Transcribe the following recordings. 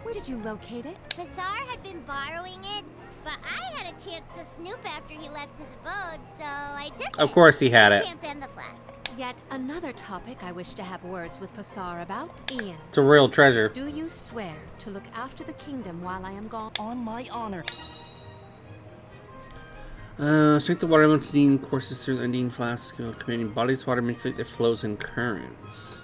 Where did you locate it? Bazaar had been borrowing it, but I had a chance to snoop after he left his abode, so I took it. Of course he had it. The chance and the flask. Yet another topic I wish to have words with Passar about. Ian. It's a real treasure. Do you swear to look after the kingdom while I am gone? On my honor. Strength of water elemental courses through the Undine flask, commanding bodies water manipulate that flows in currents.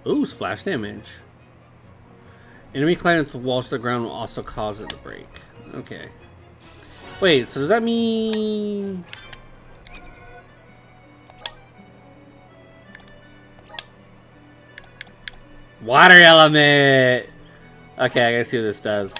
Ooh, splash damage. Enemy climbing with the walls to the ground will also cause it to break. Okay. Wait, so does that mean... Water element! Okay, I gotta see what this does.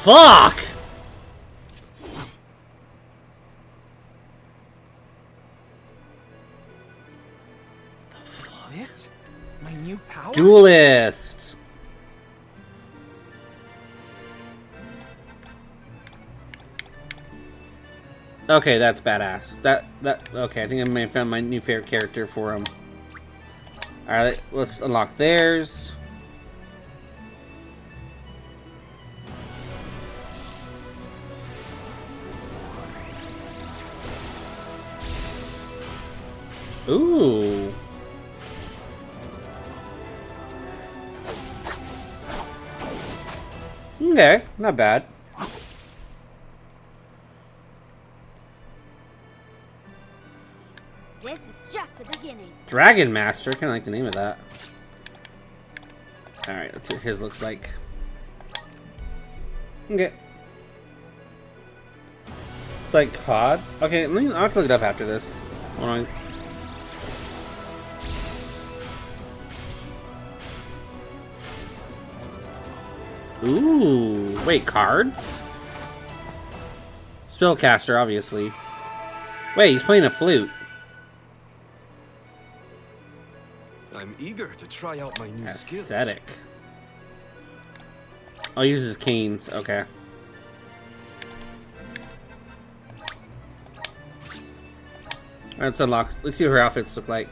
Fuck! Is this my new power? Duelist! Okay, that's badass. Okay, I think I may have found my new favorite character for him. Alright, let's unlock theirs. Ooh. Okay, not bad. This is just the beginning. Dragon Master, kind of like the name of that. Alright, let's see what his looks like. Okay. It's like COD. Okay, I'll have to look it up after this. Hold on. Ooh, wait, cards? Spellcaster, obviously. Wait, he's playing a flute. I'm eager to try out my new skills. Aesthetic. I'll use his canes. Okay. Let's unlock. Let's see what her outfits look like.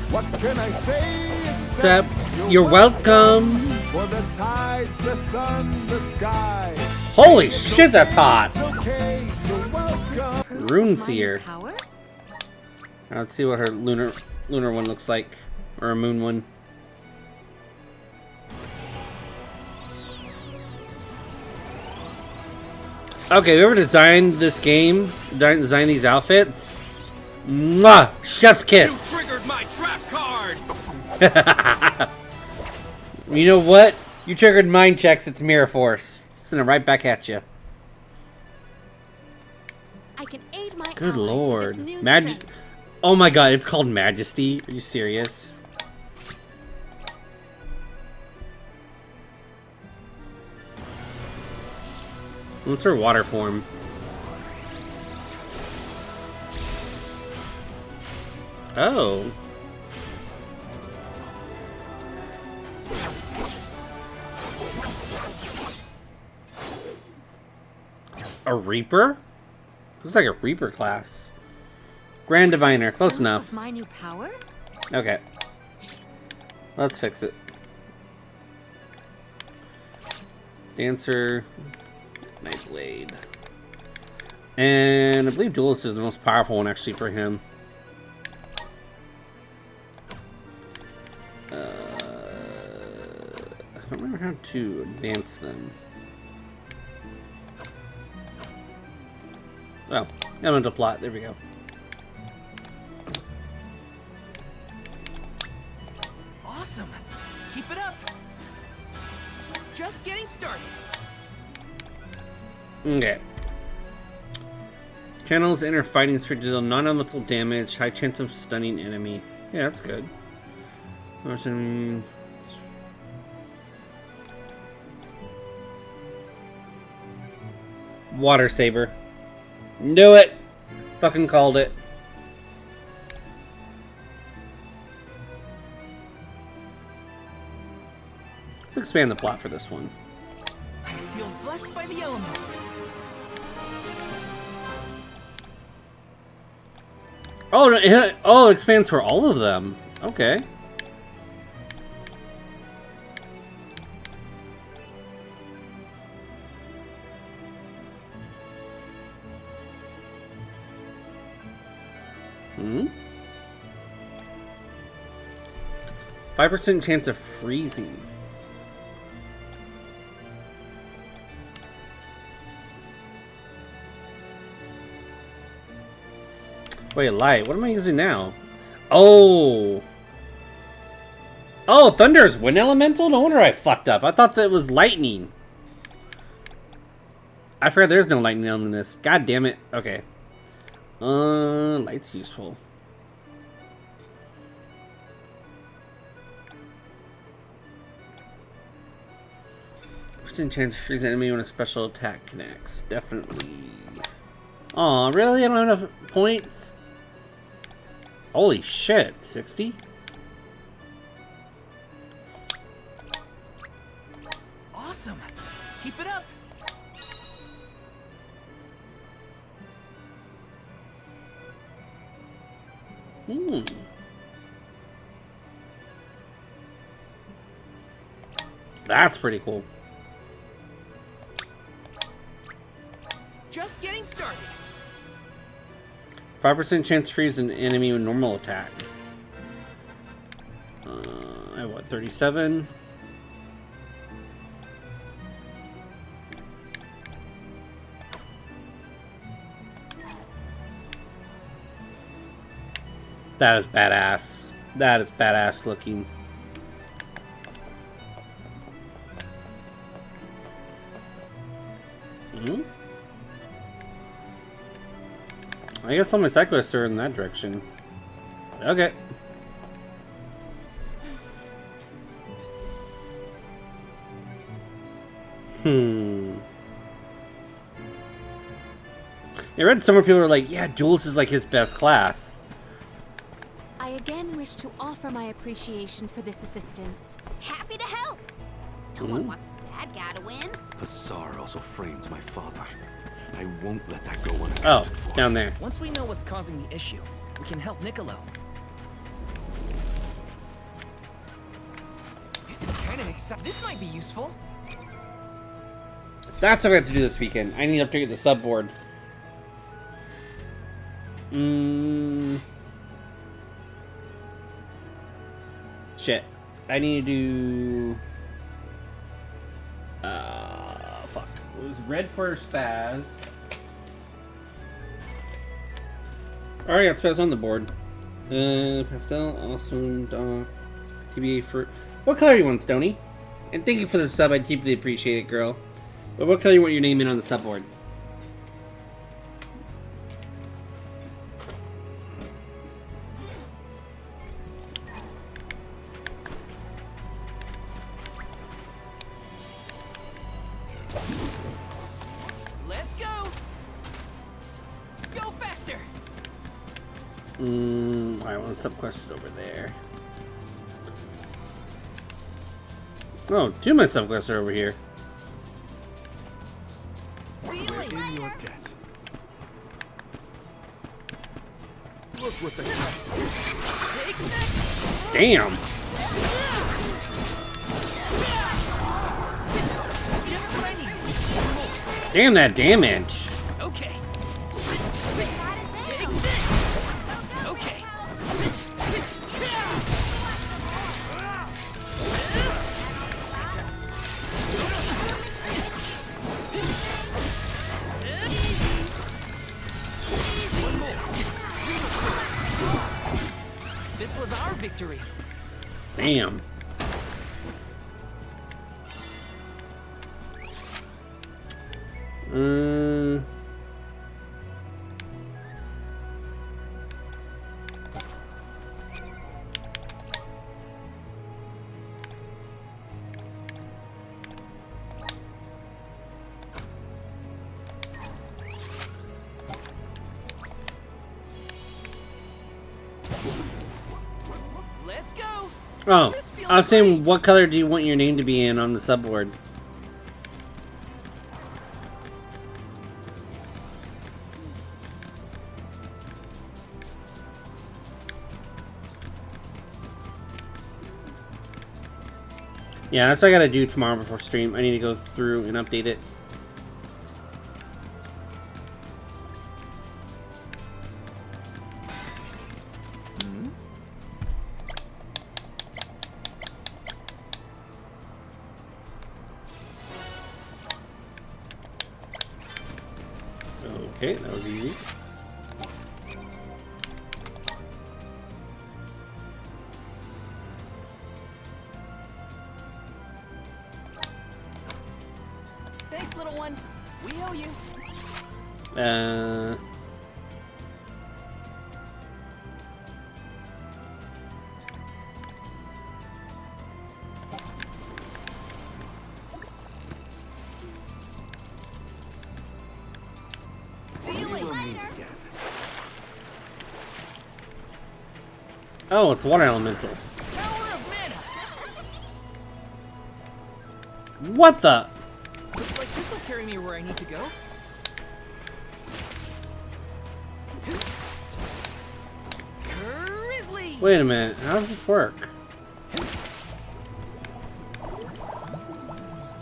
What can I say except you're welcome. For the tides, the sun, the sky. Holy shit, that's hot. Okay, you're welcome. Rune Seer. Power? Let's see what her lunar one looks like, or a moon one. Okay, whoever designed this game, designed these outfits, mwah, chef's kiss. You triggered my trap card. You know what? You triggered mind checks. It's Mirror Force. Send it right back at you. I can aid my Good allies lord, with this new Magic. strength. Oh my god, it's called Majesty. Are you serious? What's her water form? Oh. A Reaper? Looks like a Reaper class. Grand Diviner, close enough. My new power? Okay. Let's fix it. Dancer. Nightblade. And I believe Duelist is the most powerful one actually for him. I don't remember how to advance them. Oh, elemental plot. There we go. Awesome. Keep it up. Just getting started. Okay. Channels inner fighting spirit to deal non-elemental damage. High chance of stunning enemy. Yeah, that's good. Water saber. Knew it. Fucking called it. Let's expand the plot for this one. I feel blessed by the elements. Oh, no, it expands for all of them. Okay. Hmm? 5% chance of freezing. Wait, light. What am I using now? Oh! Oh, thunder is wind elemental? No wonder I fucked up. I thought that was lightning. I forgot there's no lightning element in this. God damn it. Okay. Light's useful. Percent chance to freeze an enemy when a special attack connects. Definitely. Aw, really? I don't have enough points? Holy shit, 60? Awesome. Keep it up. Hmm. That's pretty cool. Just getting started. 5% chance to freeze an enemy with normal attack. I have what, 37? That is badass. That is badass looking. Hmm? I guess all my cyclists are in that direction. Okay. I read some people are like, yeah, Jules is like his best class. I again wish to offer my appreciation for this assistance. Happy to help. No one wants the bad guy to win. Passar also framed my father. I won't let that go unaccounted Oh, for. down there. Once we know what's causing the issue, we can help Niccolo. This is kind of exciting. This might be useful. That's what I have to do this weekend. I need to update the subboard. Shit. I need to do... fuck. It was red for Spaz. Alright, got Spaz on the board. Pastel, awesome, dog. TBA for... What color you want, Stoney? And thank you for the sub, I deeply appreciate it, girl. But what color you want your name in on the subboard? Let's go. Go faster. Alright, one subquest is over there. Oh, two of my subquests are over here. See you later. In your debt. Look what the cats do. Take that. Damn! Just what I need. Damn that damage! Okay. Take this. Okay. This was our victory. Damn. Let's go. Oh, This feels I was saying, great. what color do you want your name to be in on the subboard? Yeah, that's what I gotta do tomorrow before stream. I need to go through and update it. Okay, that was easy. Thanks, little one. We owe you. See you We will later. meet again. Oh, it's water elemental. Power of mana. What the? Looks like this will carry me where I need to go. Grizzly. Wait a minute. How does this work?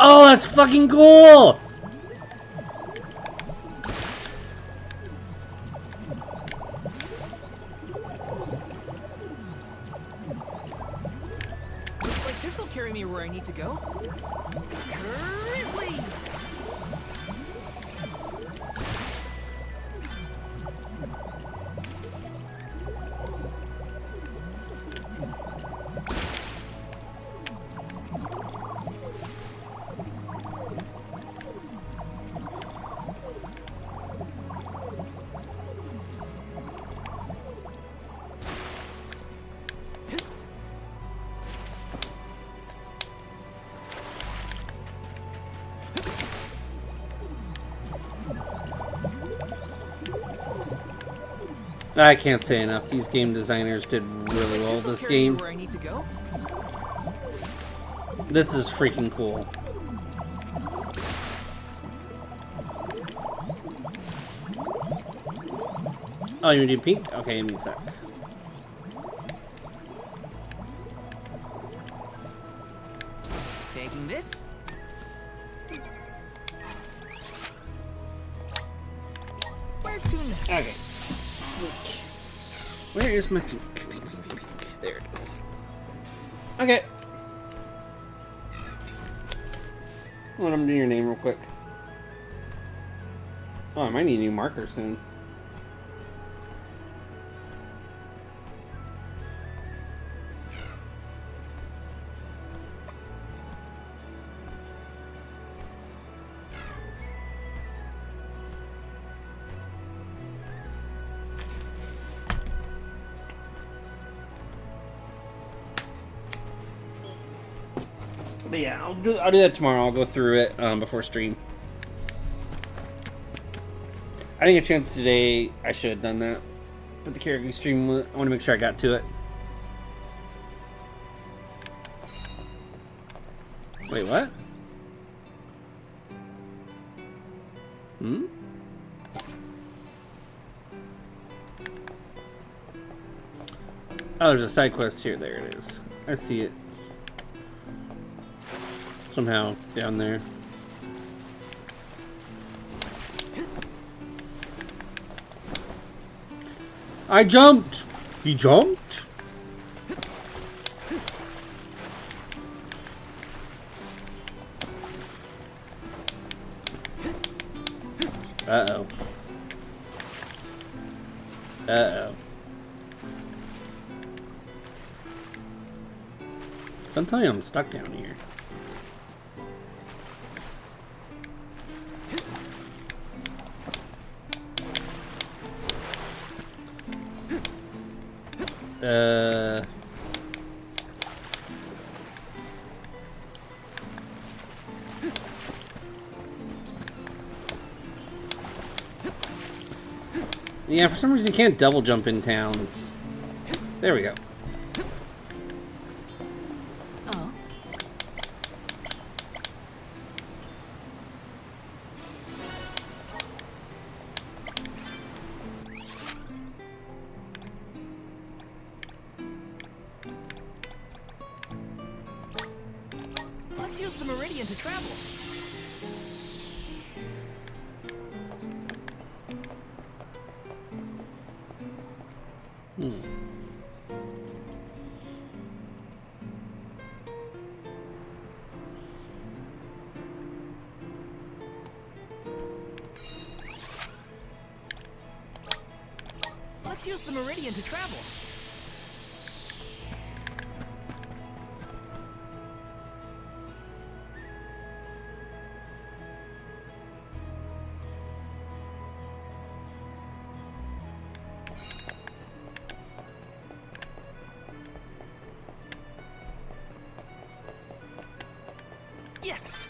Oh, that's fucking cool! Looks like this will carry me where I need to go. Grizzly. I can't say enough. These game designers did really well with This'll this carry me game. where I need to go. This is freaking cool. Oh, you do pink? Okay, give me a sec. Taking this. Where to next? Okay. Where is my pink? There it is. Okay. Well, I'm doing your name real quick. Oh, I might need a new marker soon. But yeah, I'll do that tomorrow. I'll go through it before stream. I didn't get a chance today. I should have done that. But the character stream, I want to make sure I got to it. Wait, what? Hmm? Oh, there's a side quest here. There it is. I see it. Somehow down there. I jumped! He jumped? Uh-oh. Uh-oh. Don't tell me I'm stuck down here. Yeah, for some reason you can't double jump in towns. There we go. Oh. Let's use the meridian to travel. Let's use the meridian to travel. Yes.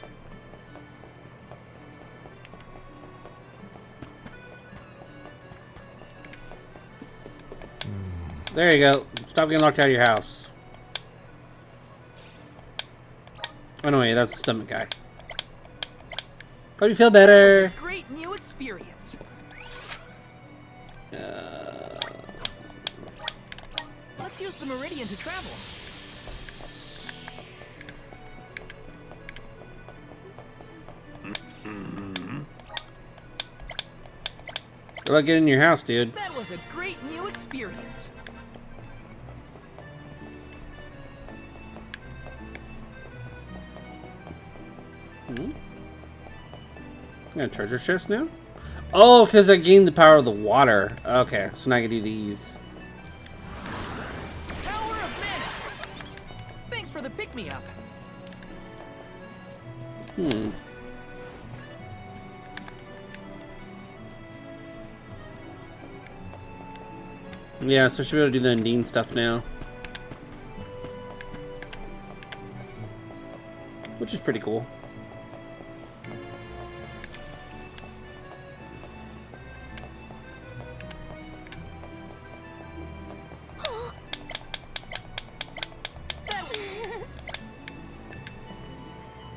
There you go. Stop getting locked out of your house. Oh no, wait, that's the stomach guy. Hope you feel better. Great new experience. Let's use the meridian to travel. Good luck getting in your house, dude. That was a great new experience. I got a treasure chest now? Oh, because I gained the power of the water. Okay, so now I can do these. Power of mana. Thanks for the pick-me-up. Yeah, so I should be able to do the Undine stuff now. Which is pretty cool.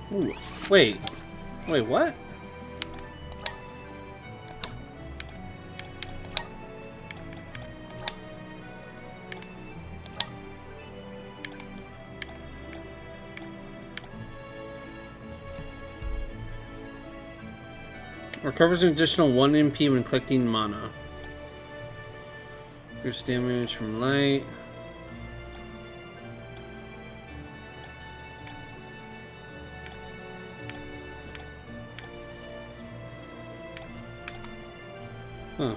Ooh, wait. Wait, what? Recovers an additional 1 MP when collecting mana. Reduce damage from light. Huh.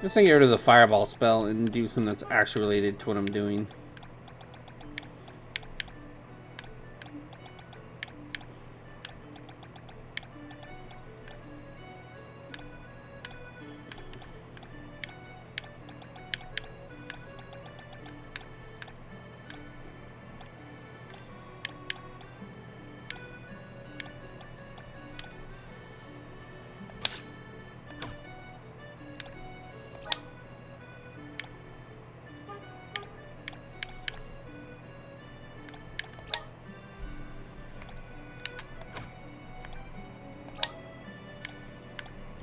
Guess I can get rid of the fireball spell and do something that's actually related to what I'm doing.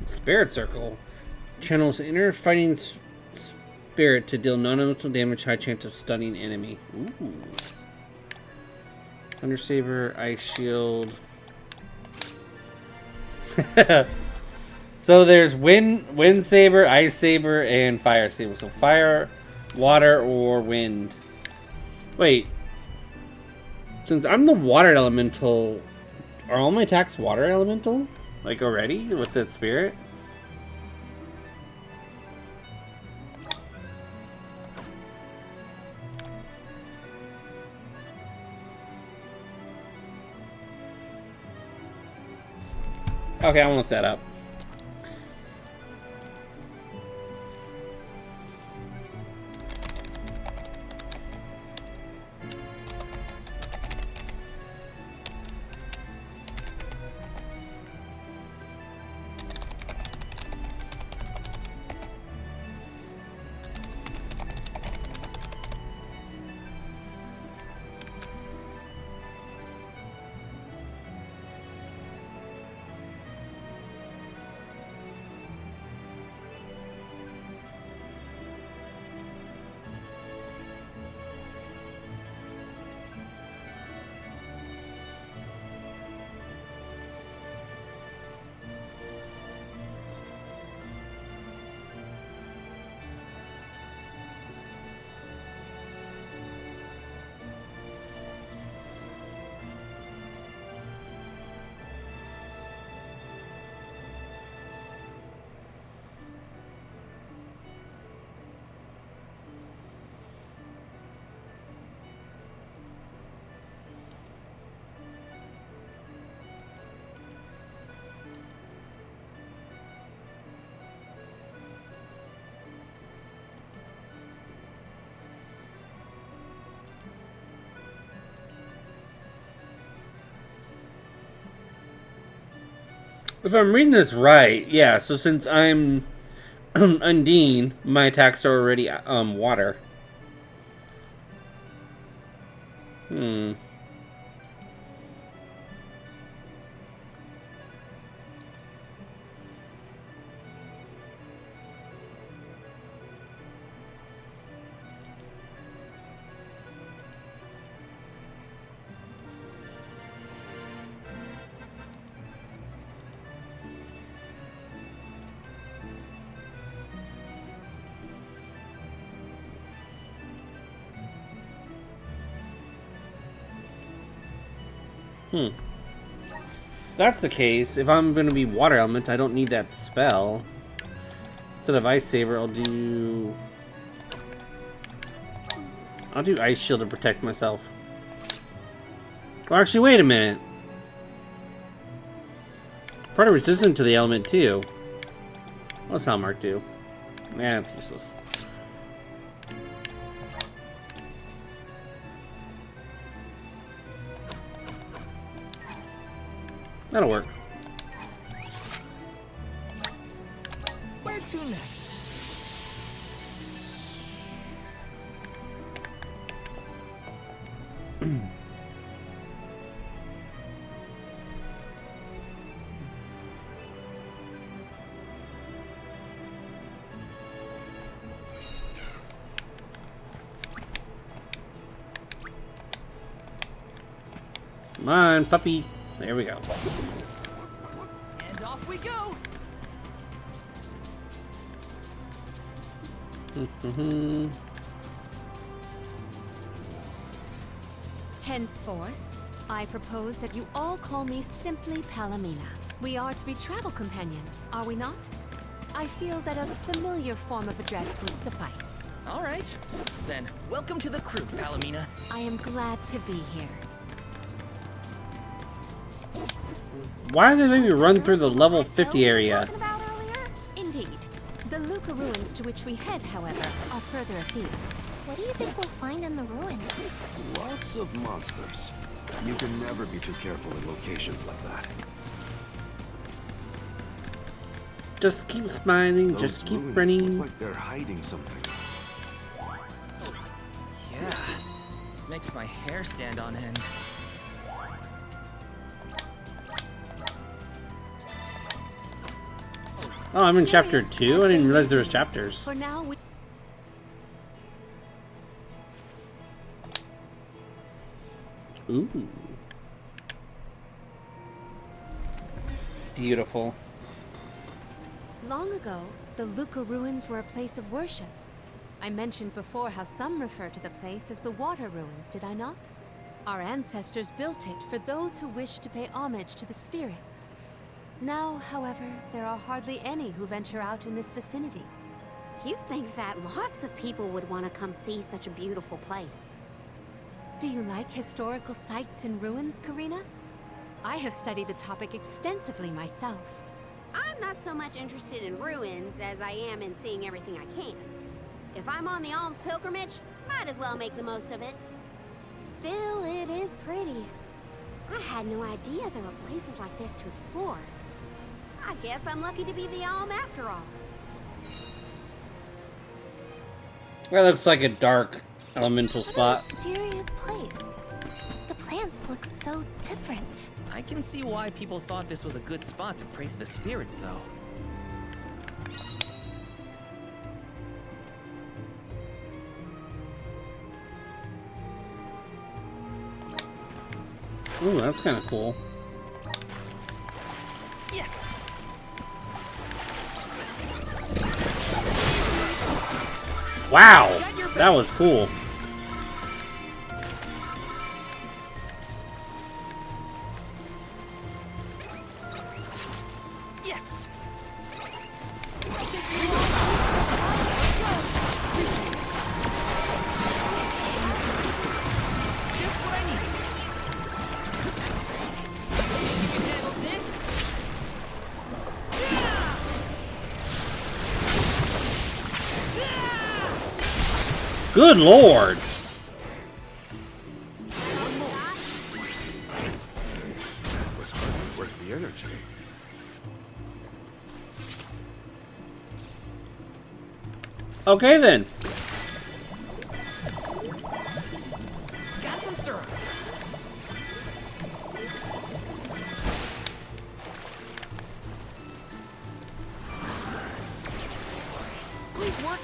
Spirit Circle. Channels inner fighting spirit to deal non-elemental damage, high chance of stunning enemy. Ooh. Thunder Saber, Ice Shield. So there's Wind Saber, Ice Saber, and Fire Saber. So fire, water, or wind. Wait. Since I'm the water elemental, are all my attacks water elemental? Like already with that spirit? Okay, I won't look that up. If I'm reading this right, yeah, so since I'm Undine, my attacks are already water. Hmm. That's the case. If I'm going to be water element, I don't need that spell. Instead of Ice Saber, I'll do Ice Shield to protect myself. Well, actually, wait a minute. Part of resistant to the element too. What's Hellmark do? Yeah, it's useless. That'll work. Where to next? Come on, puppy. There we go. And off we go. Henceforth, I propose that you all call me simply Palomina. We are to be travel companions, are we not? I feel that a familiar form of address would suffice. All right. Then, welcome to the crew, Palomina. I am glad to be here. Why did they make me run through the level 50 area? Indeed. The Luca ruins to which we head, however, are further afield. What do you think we'll find in the ruins? Lots of monsters. You can never be too careful in locations like that. Just keep smiling, Those just keep ruins running. look like they're hiding something. Yeah. Makes my hair stand on end. Oh, I'm in chapter 2? I didn't realize there was chapters. For now, we... Ooh. Beautiful. Long ago, the Luca ruins were a place of worship. I mentioned before how some refer to the place as the Water Ruins, did I not? Our ancestors built it for those who wished to pay homage to the spirits. Now, however, there are hardly any who venture out in this vicinity. You'd think that lots of people would want to come see such a beautiful place. Do you like historical sites and ruins, Karina? I have studied the topic extensively myself. I'm not so much interested in ruins as I am in seeing everything I can. If I'm on the alms pilgrimage, might as well make the most of it. Still, it is pretty. I had no idea there were places like this to explore. I guess I'm lucky to be the alm after all. That looks like a dark elemental spot. What a mysterious place. The plants look so different. I can see why people thought this was a good spot to pray to the spirits, though. Ooh, that's kind of cool. Yes! Wow! That was cool. Yes! Just what I needed. You can handle this? Good lord! That was hardly worth the energy. Okay then. Got some syrup. Please work.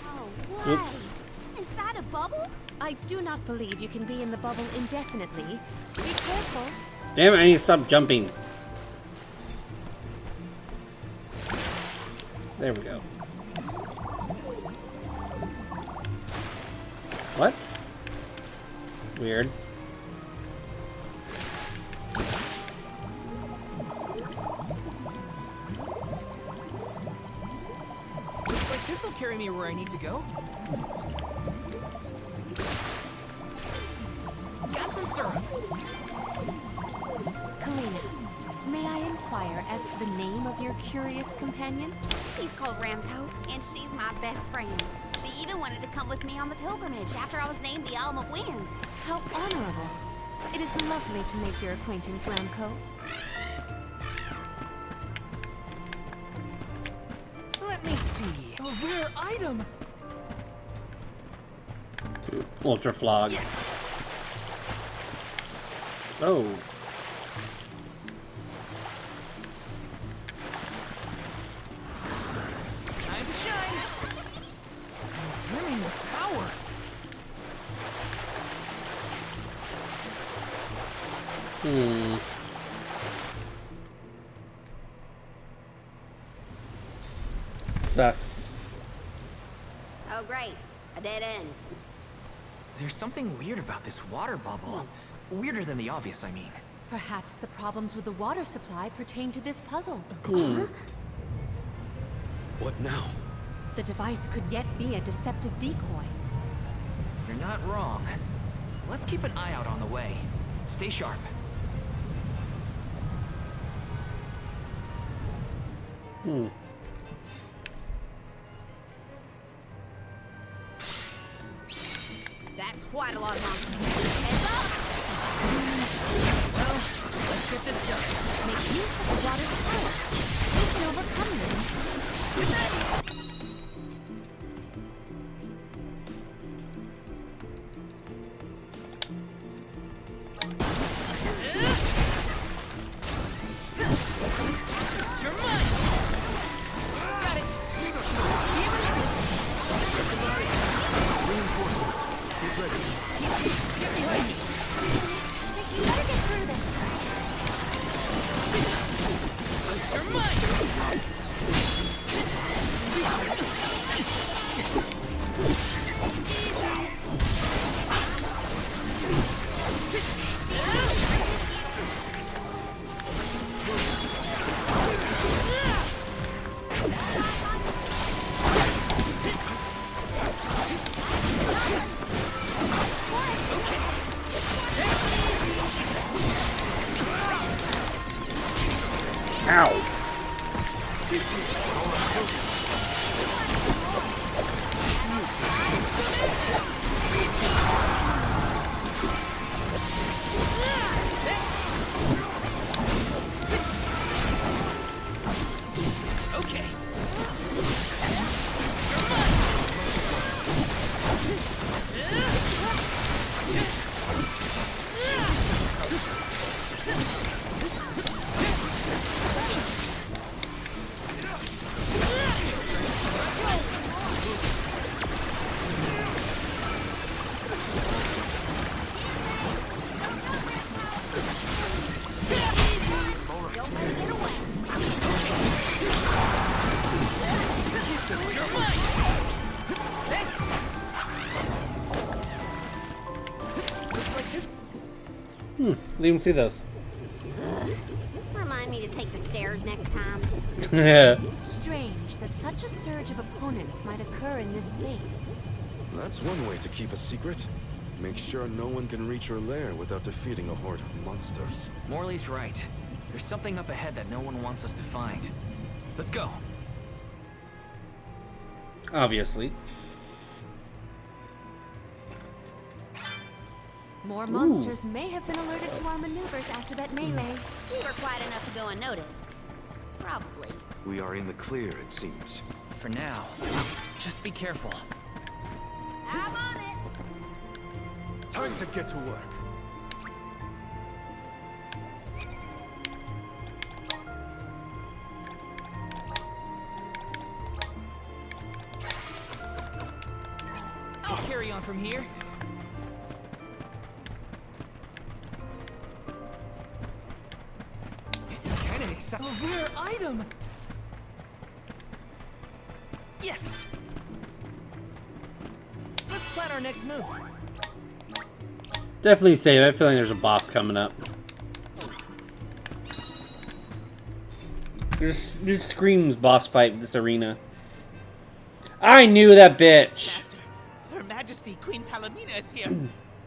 Oh, what? Oops. Is that a bubble? I do not believe you can be in the bubble indefinitely. Be careful. Damn it, I need to stop jumping. There we go. What? Weird. Looks like this'll carry me where I need to go. Got some syrup. Kalina, may I inquire as to the name of your curious companion? She's called Ramco, and she's my best friend. She even wanted to come with me on the pilgrimage after I was named the Elm of Wind. How honorable. It is lovely to make your acquaintance, Ramco. Let me see. A rare item. Ultra Flog. Yes. Oh. Time to shine. Brimming with power. Sus. Oh, great. A dead end. There's something weird about this water bubble. Weirder than the obvious, I mean. Perhaps the problems with the water supply pertain to this puzzle. What now? The device could yet be a deceptive decoy. You're not wrong. Let's keep an eye out on the way. Stay sharp. That's quite a lot of monsters. Heads up! Well, let's get this done. Make use of the water's power. We can overcome them. You're mine! Got it! Reinforcements. Get ready. Get behind me! You better get through this. You're mine! Ow. Okay. You're mine! Thanks! Looks like this. Didn't even see those. Remind me to take the stairs next time. Strange that such a surge of opponents might occur in this space. That's one way to keep a secret. Make sure no one can reach your lair without defeating a horde of monsters. Morley's right. There's something up ahead that no one wants us to find. Let's go. Obviously. More monsters may have been alerted to our maneuvers after that melee. We were quiet enough to go unnoticed. Probably. We are in the clear, it seems. For now, just be careful. I'm on it. Time to get to work. I'll carry on from here. This is kind of exciting. A rare item! Yes! Let's plan our next move. Definitely save. I have a feeling there's a boss coming up. There's screams boss fight with this arena. I knew that bitch. Master, Her Majesty Queen Palomina is here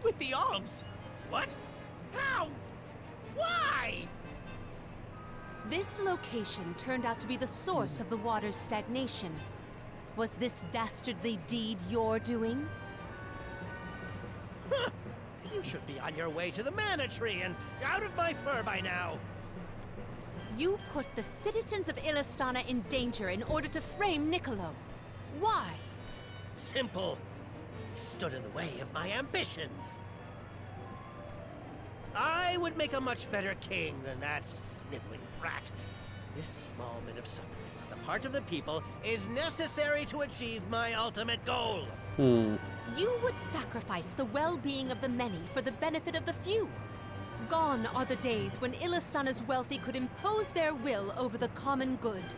with the alms. What? How? Why? This location turned out to be the source of the water's stagnation. Was this dastardly deed your doing? You should be on your way to the mana tree and out of my fur by now. You put the citizens of Illistana in danger in order to frame Niccolo. Why? Simple. He stood in the way of my ambitions. I would make a much better king than that sniveling brat. This small bit of suffering on the part of the people is necessary to achieve my ultimate goal. You would sacrifice the well-being of the many for the benefit of the few. Gone are the days when Illistana's wealthy could impose their will over the common good.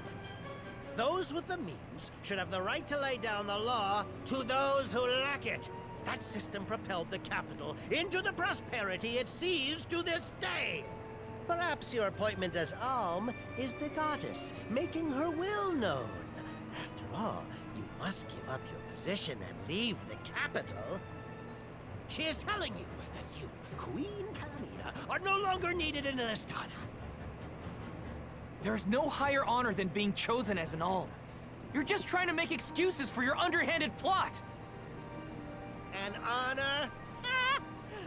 Those with the means should have the right to lay down the law to those who lack it. That system propelled the capital into the prosperity it sees to this day. Perhaps your appointment as Alm is the goddess, making her will known. After all, you must give up your position and leave the capital. She is telling you that you, Queen Palomina, are no longer needed in Illistana. There's no higher honor than being chosen as an alm. You're just trying to make excuses for your underhanded plot. An honor?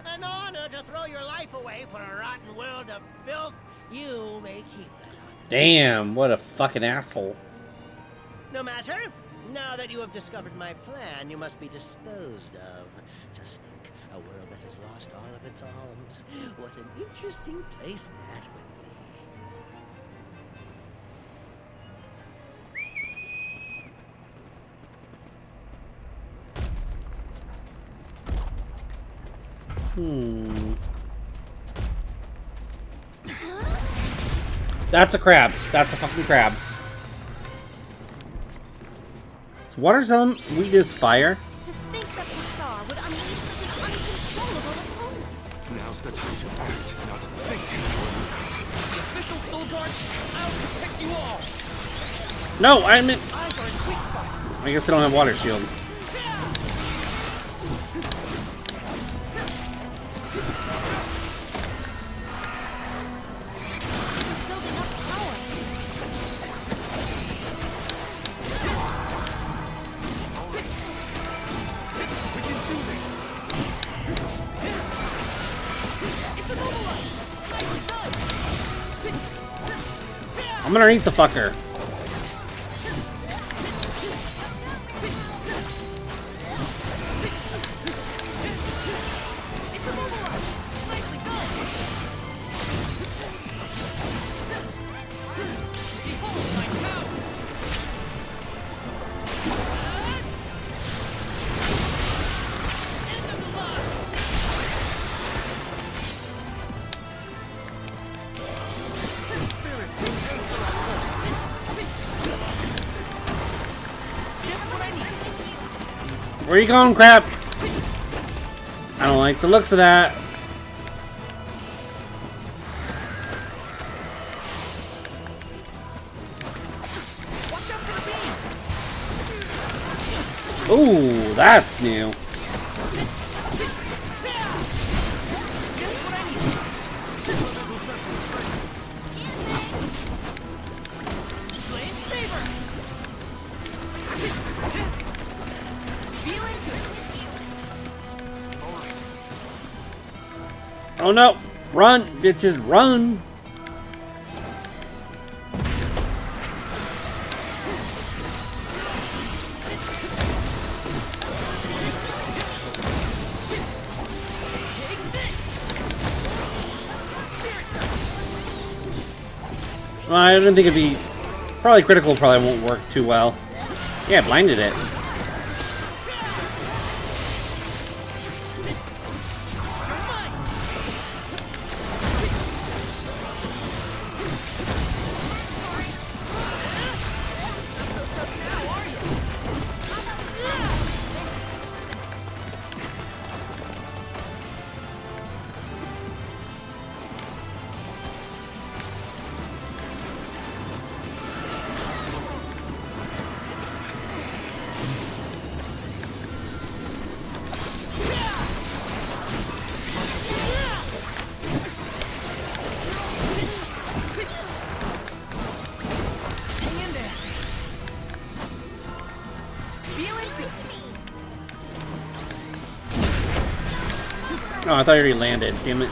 An honor to throw your life away for a rotten world of filth? You may keep that honor. Damn, what a fucking asshole. No matter. Now that you have discovered my plan, you must be disposed of. Just think, a world that has lost all of its alms. What an interesting place that would be. That's a crab. That's a fucking crab. Is water's element weakness fire? To think that Hussar would unleash such an uncontrollable opponent. Now's the time to act, not think. The official soul guard, I'll protect you all. No, I meant. Eyes are its weak spot. I guess I don't have water shield. Building up power. We can do this. It's immobilized. Nicely done. I'm gonna eat the fucker. It's immobilized. Nicely done. Behold my power. End of the line. Spirits and answer our Just what I need. Where you going, crap? I don't like the looks of that. Watch out for the beam. Ooh, that's new. Just what I need. Blade saber. Feeling good. Oh no! Run, bitches, run! Well, I don't think it'd be... Probably critical probably won't work too well. Yeah, blinded it. Oh, I thought you already landed. Damn it.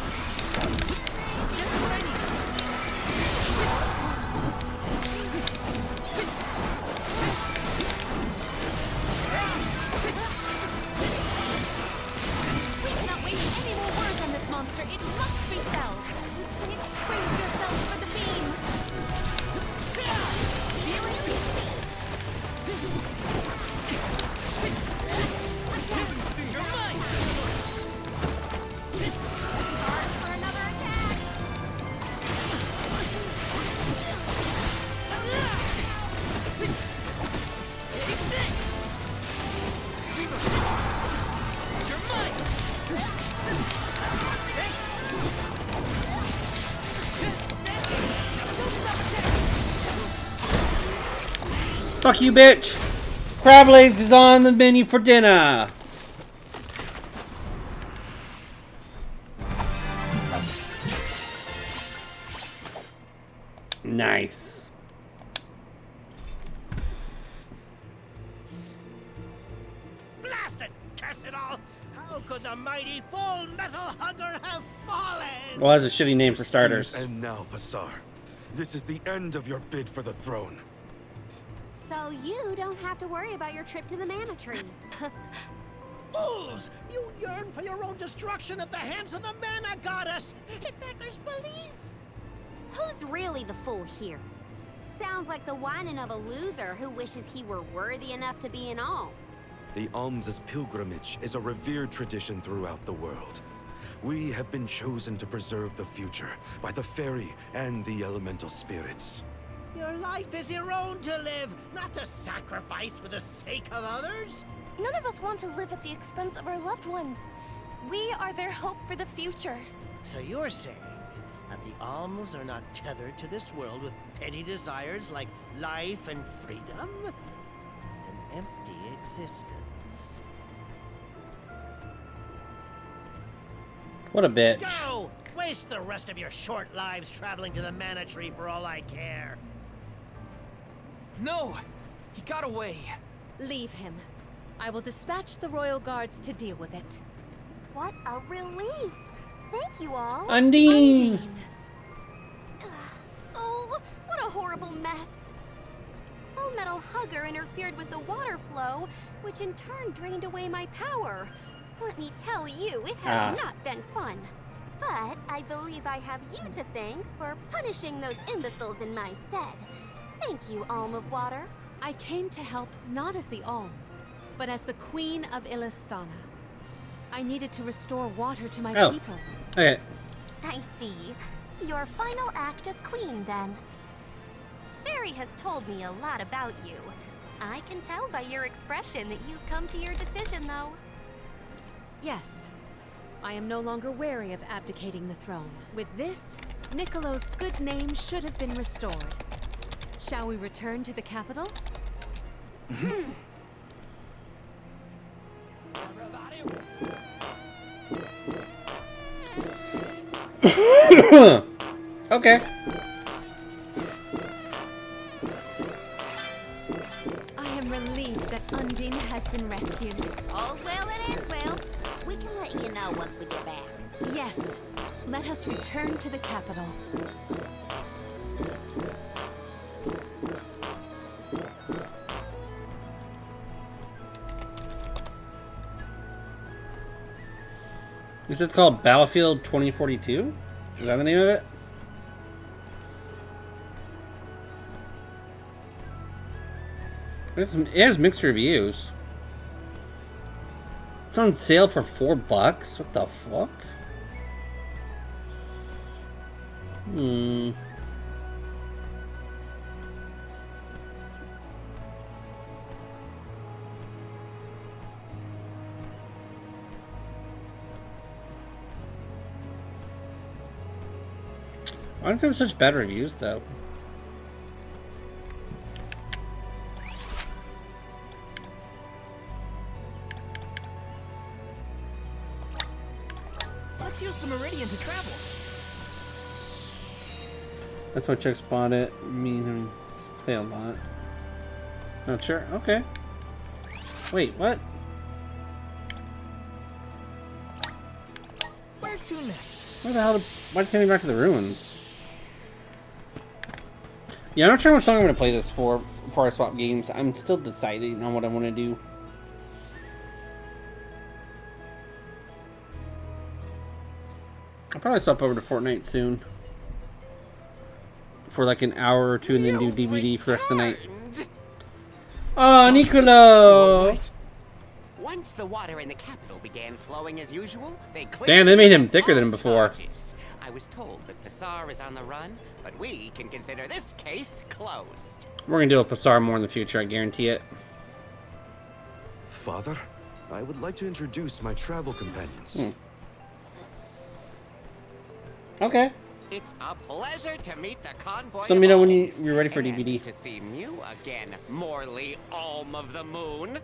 Fuck you, bitch! Crab legs is on the menu for dinner! Nice. Blast it! Curse it all! How could the mighty Full Metal Hugger have fallen? Well, that's a shitty name for starters. And now, Passar. This is the end of your bid for the throne. So you don't have to worry about your trip to the mana tree. Fools! You yearn for your own destruction at the hands of the mana goddess! It beggars belief! Who's really the fool here? Sounds like the whining of a loser who wishes he were worthy enough to be an alm. The alms' pilgrimage is a revered tradition throughout the world. We have been chosen to preserve the future by the fairy and the elemental spirits. Your life is your own to live, not to sacrifice for the sake of others. None of us want to live at the expense of our loved ones. We are their hope for the future. So you're saying that the alms are not tethered to this world with petty desires like life and freedom? An empty existence. What a bitch. Go! Waste the rest of your short lives traveling to the mana tree for all I care. No! He got away. Leave him. I will dispatch the royal guards to deal with it. What a relief! Thank you all. Undine! Oh, what a horrible mess. Full Metal Hugger interfered with the water flow, which in turn drained away my power. Let me tell you, it has not been fun. But I believe I have you to thank for punishing those imbeciles in my stead. Thank you, Alm of Water. I came to help not as the Alm, but as the Queen of Illistana. I needed to restore water to my people. Okay. I see. Your final act as queen, then. Fairy has told me a lot about you. I can tell by your expression that you've come to your decision, though. Yes. I am no longer wary of abdicating the throne. With this, Niccolo's good name should have been restored. Shall we return to the capital? Okay. I am relieved that Undine has been rescued. All's well that ends well. We can let you know once we get back. Yes. Let us return to the capital. Is it called Battlefield 2042? Is that the name of it? It has mixed reviews. It's on sale for $4. What the fuck? Why does it have such bad reviews, though? Let's use the Meridian to travel. That's why chicks bought it. Me and him play a lot. Not sure. Okay. Wait, what? Where to next? Where the hell? Why can't we back to the ruins? Yeah, I'm not sure how much longer I'm gonna play this for before I swap games. I'm still deciding on what I want to do. I'll probably swap over to Fortnite soon. For like an hour or two and then do DVD for the rest of the night. Oh, Nicolo! Right. Once the water in the capital began flowing as usual, they cleared. Damn, they made him thicker than before. Charges. I was told that Passar is on the run, but we can consider this case closed. We're gonna do a Passar more in the future, I guarantee it. Father, I would like to introduce my travel companions. Okay. It's a pleasure to meet the convoy. So let me know when of you're ready for and DVD. To see Mew again, Morley Alm of the Moon.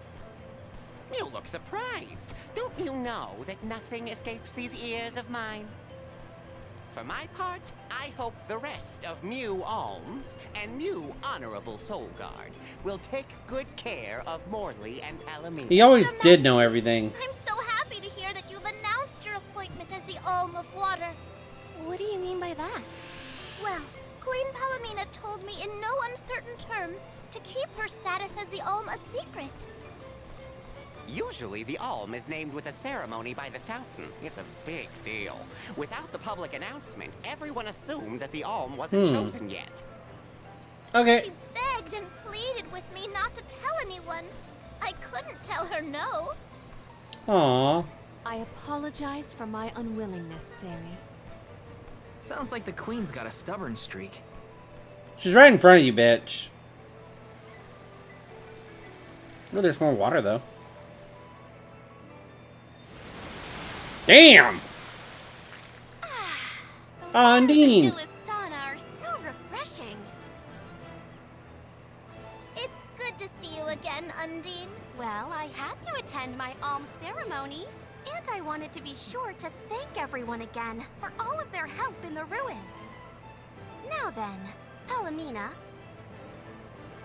You look surprised. Don't you know that nothing escapes these ears of mine? For my part, I hope the rest of Mew Alms and Mew Honorable Soul Guard will take good care of Morley and Palomino. He always did know everything. I'm so happy to hear that you've announced your appointment as the Alm of Water. What do you mean by that? Well, Queen Palomina told me in no uncertain terms to keep her status as the Alm a secret. Usually, the Alm is named with a ceremony by the fountain. It's a big deal. Without the public announcement, everyone assumed that the Alm wasn't chosen yet. Okay. She begged and pleaded with me not to tell anyone. I couldn't tell her no. Aww. I apologize for my unwillingness, Fairy. Sounds like the Queen's got a stubborn streak. She's right in front of you, bitch. Oh, there's more water, though. Damn! Undine! Illistana are so refreshing. It's good to see you again, Undine. Well, I had to attend my alms ceremony, and I wanted to be sure to thank everyone again for all of their help in the ruins. Now then, Palomina,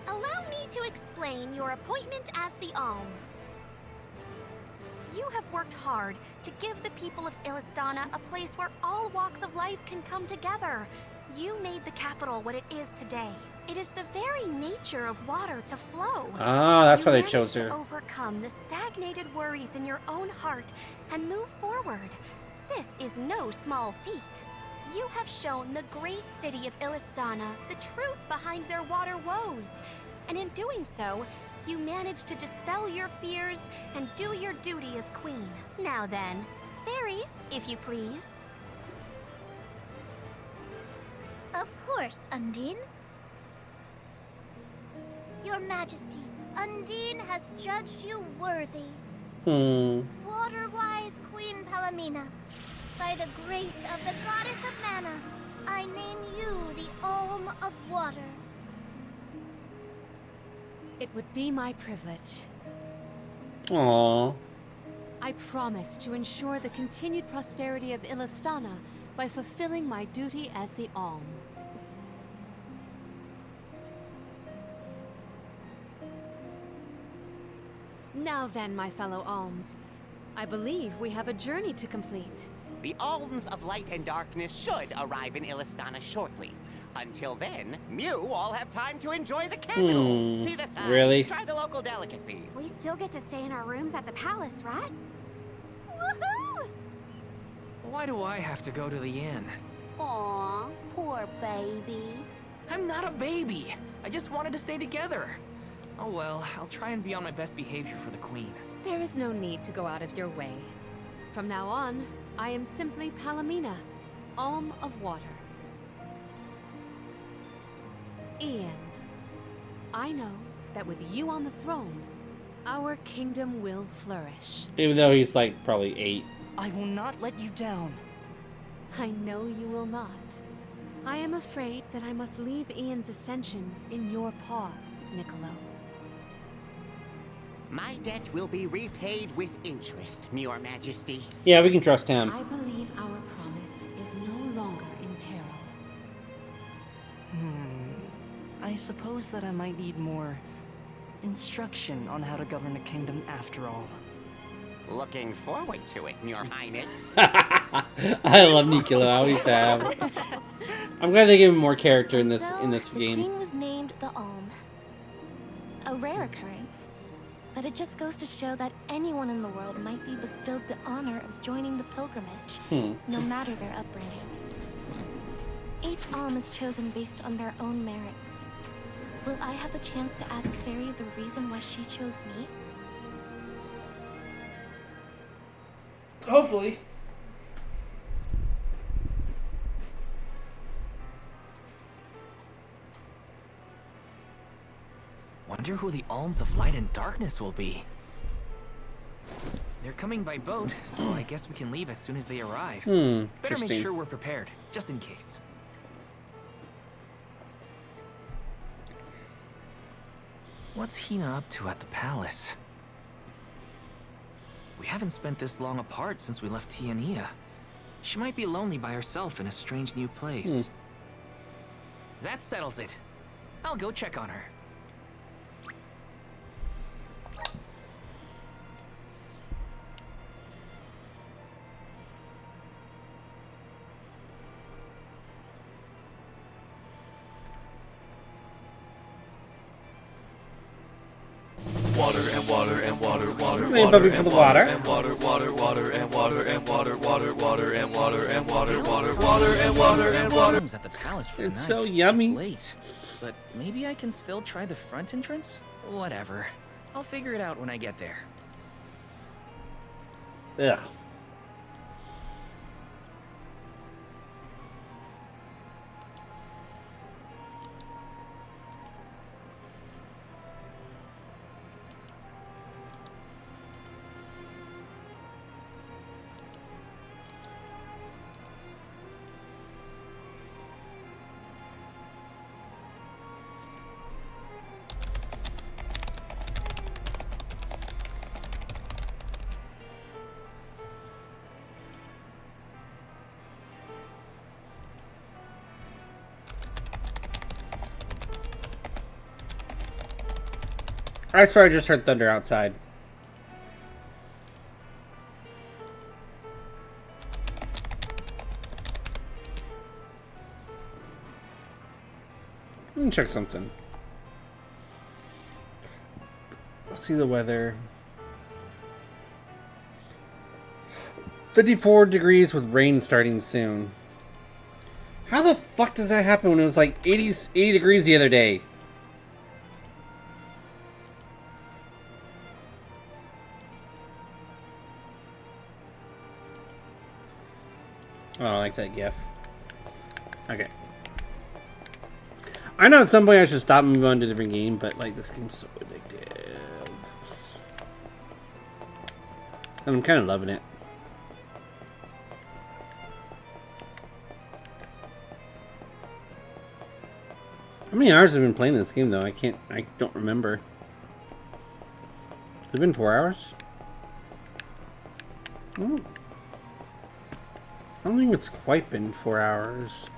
allow me to explain your appointment as the Alm. You have worked hard to give the people of Illistana a place where all walks of life can come together. You made the capital what it is today. It is the very nature of water to flow. Ah, that's why they chose her. You managed to overcome the stagnated worries in your own heart and move forward. This is no small feat. You have shown the great city of Illistana the truth behind their water woes. And in doing so, you managed to dispel your fears and do your duty as queen. Now then, Fairy, if you please. Of course, Undine. Your Majesty, Undine has judged you worthy. Water-wise Queen Palomina, by the grace of the Goddess of Mana, I name you the Alm of Water. It would be my privilege. Aww. I promise to ensure the continued prosperity of Illistana by fulfilling my duty as the Alm. Now then, my fellow Alms, I believe we have a journey to complete. The Alms of Light and Darkness should arrive in Illistana shortly. Until then, Mew all have time to enjoy the capital. See the signs, really? try the local delicacies. We still get to stay in our rooms at the palace, right? Woohoo! Why do I have to go to the inn? Aw, poor baby. I'm not a baby. I just wanted to stay together. Oh well, I'll try and be on my best behavior for the Queen. There is no need to go out of your way. From now on, I am simply Palomina, Alm of Water. Ian, I know that with you on the throne, our kingdom will flourish. Even though he's like probably 8. I will not let you down. I know you will not. I am afraid that I must leave Ian's ascension in your paws, Niccolo. My debt will be repaid with interest, Your Majesty. Yeah, we can trust him. I believe our promise is no longer in peril. I suppose that I might need more instruction on how to govern a kingdom after all. Looking forward to it, Your Highness. I love Niccolo. I always have. I'm glad they gave him more character in this game. The queen was named the Alm. A rare occurrence, but it just goes to show that anyone in the world might be bestowed the honor of joining the pilgrimage, no matter their upbringing. Each Alm is chosen based on their own merits. Will I have the chance to ask Fairy the reason why she chose me? Hopefully. Wonder who the Alms of Light and Darkness will be. They're coming by boat, so I guess we can leave as soon as they arrive. Better make sure we're prepared, just in case. What's Hina up to at the palace? We haven't spent this long apart since we left Tiania. She might be lonely by herself in a strange new place. That settles it. I'll go check on her. Water and water and water, water, Hey, water Bubby for and the water water. and water, water, water and water and water, water, water and water and water, water, water and water and water. At the palace for the It's night. so yummy. It's late, but maybe I can still try the front entrance? Whatever. I'll figure it out when I get there. Ugh. I swear I just heard thunder outside. Let me check something. Let's see the weather. 54 degrees with rain starting soon. How the fuck does that happen when it was like 80 degrees the other day? Oh, I like that gif. Okay. I know at some point I should stop and move on to a different game, but like this game's so addictive. I'm kind of loving it. How many hours have I been playing this game though? I don't remember. Has it been 4 hours? Oh. I don't think it's quite been 4 hours.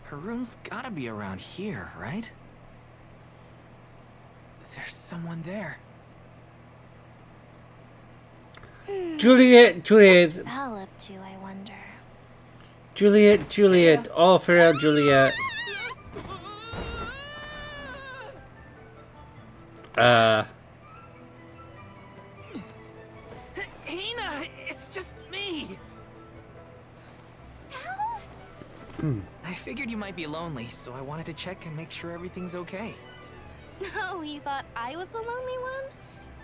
Her room's gotta be around here, right? There's someone there. Juliet. What's Val up to, I wonder? Juliet, Juliet, all farewell, Juliet. Hina, it's just me. I figured you might be lonely, so I wanted to check and make sure everything's okay. Oh, you thought I was the lonely one?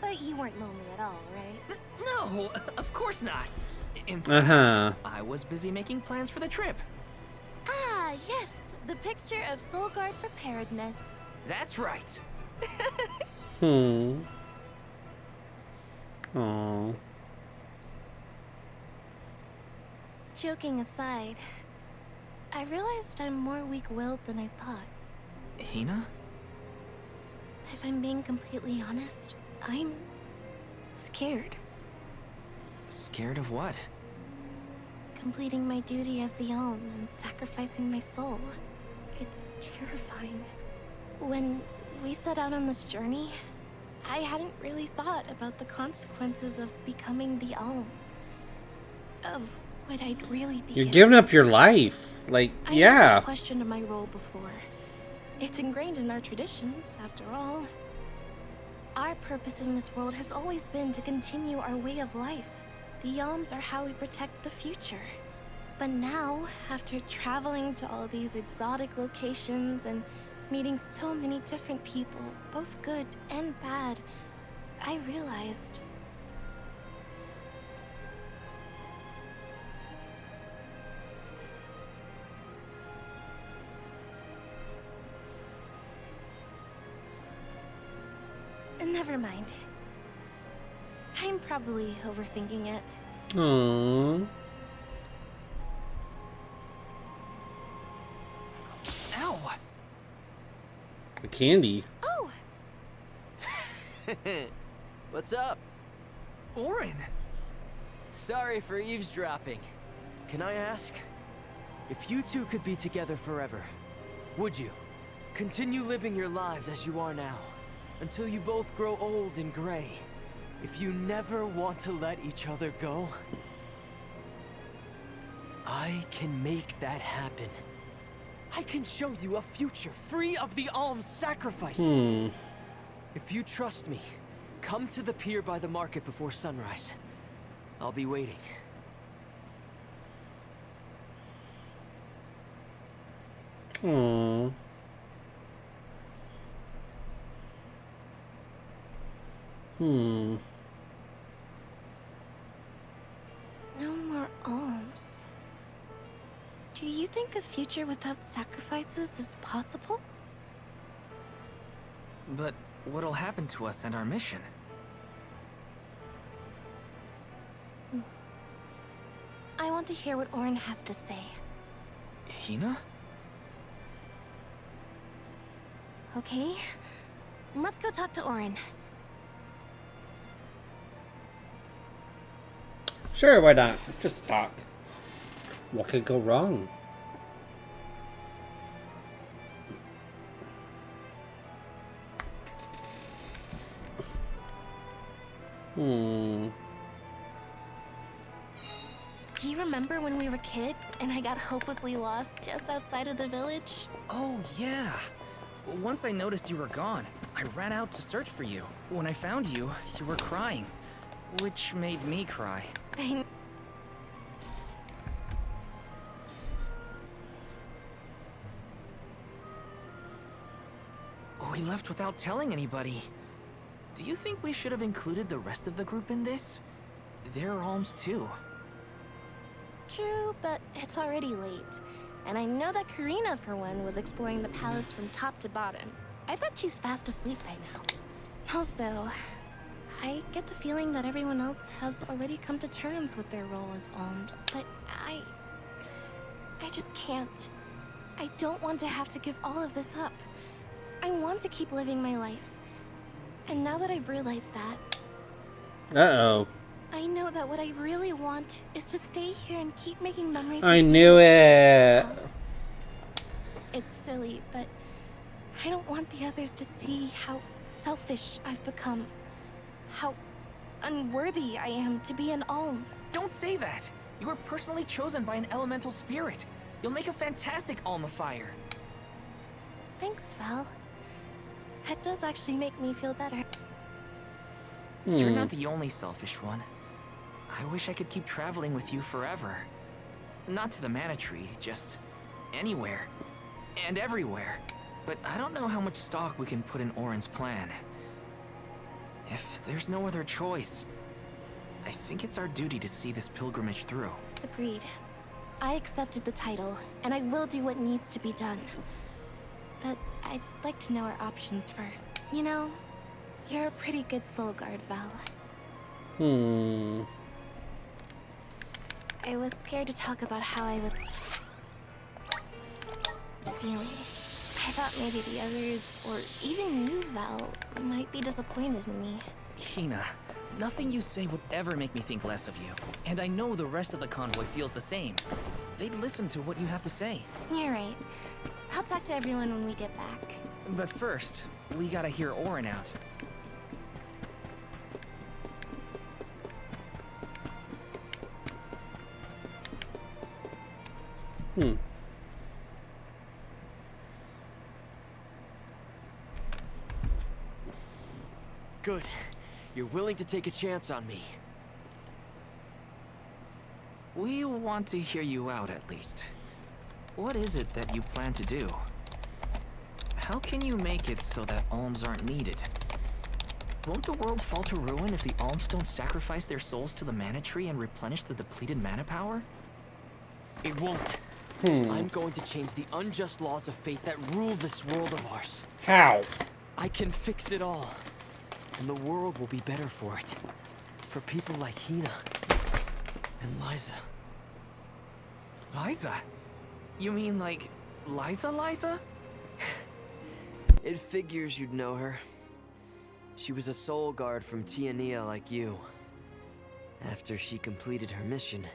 But you weren't lonely at all, right? No, of course not. In fact, I was busy making plans for the trip. Ah, yes. The picture of Soul Guard preparedness. That's right. Oh. Joking aside, I realized I'm more weak-willed than I thought. Hina? If I'm being completely honest, I'm scared. Scared of what? Completing my duty as the Alm and sacrificing my soul. It's terrifying. When we set out on this journey, I hadn't really thought about the consequences of becoming the Alm. Of what I'd really be. You're giving up your life. Like, yeah. I never questioned my role before. It's ingrained in our traditions, after all. Our purpose in this world has always been to continue our way of life. The Alms are how we protect the future. But now, after traveling to all these exotic locations and meeting so many different people, both good and bad, I realized... Never mind. I'm probably overthinking it. Aww. Ow! The candy. Oh! What's up? Orin! Sorry for eavesdropping. Can I ask? If you two could be together forever, would you? Continue living your lives as you are now, until you both grow old and gray. If you never want to let each other go, I can make that happen. I can show you a future free of the Alm's sacrifice. If you trust me, come to the pier by the market before sunrise. I'll be waiting. Aww. No more alms. Do you think a future without sacrifices is possible? But what'll happen to us and our mission? I want to hear what Orin has to say. Hina? Okay, let's go talk to Orin. Sure, why not? Just talk. What could go wrong? Do you remember when we were kids and I got hopelessly lost just outside of the village? Oh, yeah. Once I noticed you were gone, I ran out to search for you. When I found you, you were crying, which made me cry. We left without telling anybody. Do you think we should have included the rest of the group in this? They're alms too. True, but it's already late. And I know that Karina, for one, was exploring the palace from top to bottom. I bet she's fast asleep by now. Also, I get the feeling that everyone else has already come to terms with their role as alms, but I just can't. I don't want to have to give all of this up. I want to keep living my life. And now that I've realized that... Uh-oh. I know that what I really want is to stay here and keep making memories. I knew it. It's silly, but I don't want the others to see how selfish I've become. How unworthy I am to be an alm. Don't say that. You were personally chosen by an elemental spirit. You'll make a fantastic Alma Fire. Thanks, Val. That does actually make me feel better. You're not the only selfish one. I wish I could keep traveling with you forever. Not to the Mana Tree, just anywhere. And everywhere. But I don't know how much stock we can put in Orin's plan. If there's no other choice, I think it's our duty to see this pilgrimage through. Agreed. I accepted the title, and I will do what needs to be done. But I'd like to know our options first. You know, you're a pretty good soul guard, Val. I was scared to talk about how I was feeling. I thought maybe the others, or even you, Val, might be disappointed in me. Hina, nothing you say would ever make me think less of you. And I know the rest of the convoy feels the same. They'd listen to what you have to say. You're right. I'll talk to everyone when we get back. But first, we gotta hear Orin out. Good. You're willing to take a chance on me. We want to hear you out, at least. What is it that you plan to do? How can you make it so that alms aren't needed? Won't the world fall to ruin if the alms don't sacrifice their souls to the Mana Tree and replenish the depleted mana power? It won't. I'm going to change the unjust laws of fate that rule this world of ours. How? I can fix it all. And the world will be better for it. For people like Hina. And Liza. Liza? You mean like Liza? It figures you'd know her. She was a soul guard from Tiania like you. After she completed her mission,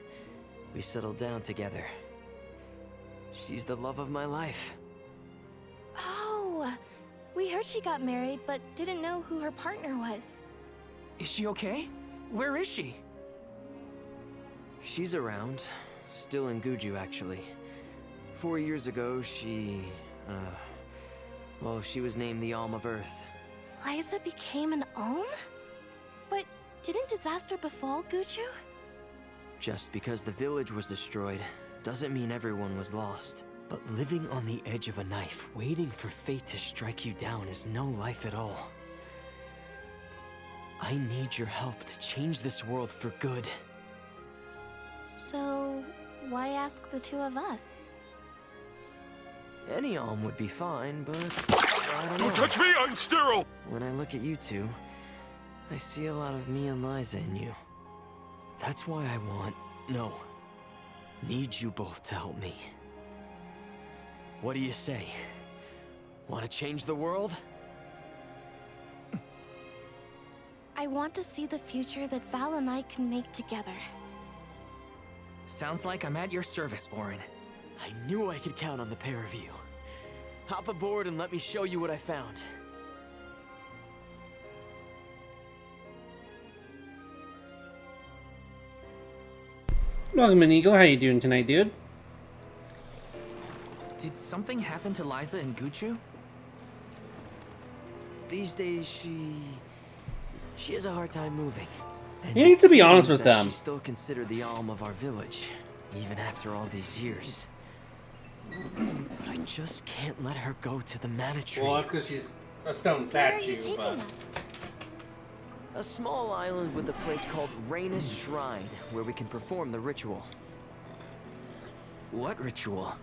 we settled down together. She's the love of my life. Oh, we heard she got married, but didn't know who her partner was. Is she okay? Where is she? She's around. Still in Guju, actually. 4 years ago, she was named the Alm of Earth. Liza became an Alm? But didn't disaster befall Guju? Just because the village was destroyed doesn't mean everyone was lost. But living on the edge of a knife, waiting for fate to strike you down is no life at all. I need your help to change this world for good. So, why ask the two of us? Any Alm would be fine, but I don't know. Don't touch me, I'm sterile! When I look at you two, I see a lot of me and Liza in you. That's why I need you both to help me. What do you say? Want to change the world? I want to see the future that Val and I can make together. Sounds like I'm at your service, Orin. I knew I could count on the pair of you. Hop aboard and let me show you what I found. Welcome, Eagle. How you doing tonight, dude? Did something happen to Liza and Guchu? These days, she has a hard time moving. And You need to be it honest seems with that them. She's still considered the Alm of our village, even after all these years. But I just can't let her go to the Mana Tree. Well, that's because she's a stone Where are you statue, taking but... us? A small island with a place called Raina's Shrine, where we can perform the ritual. What ritual?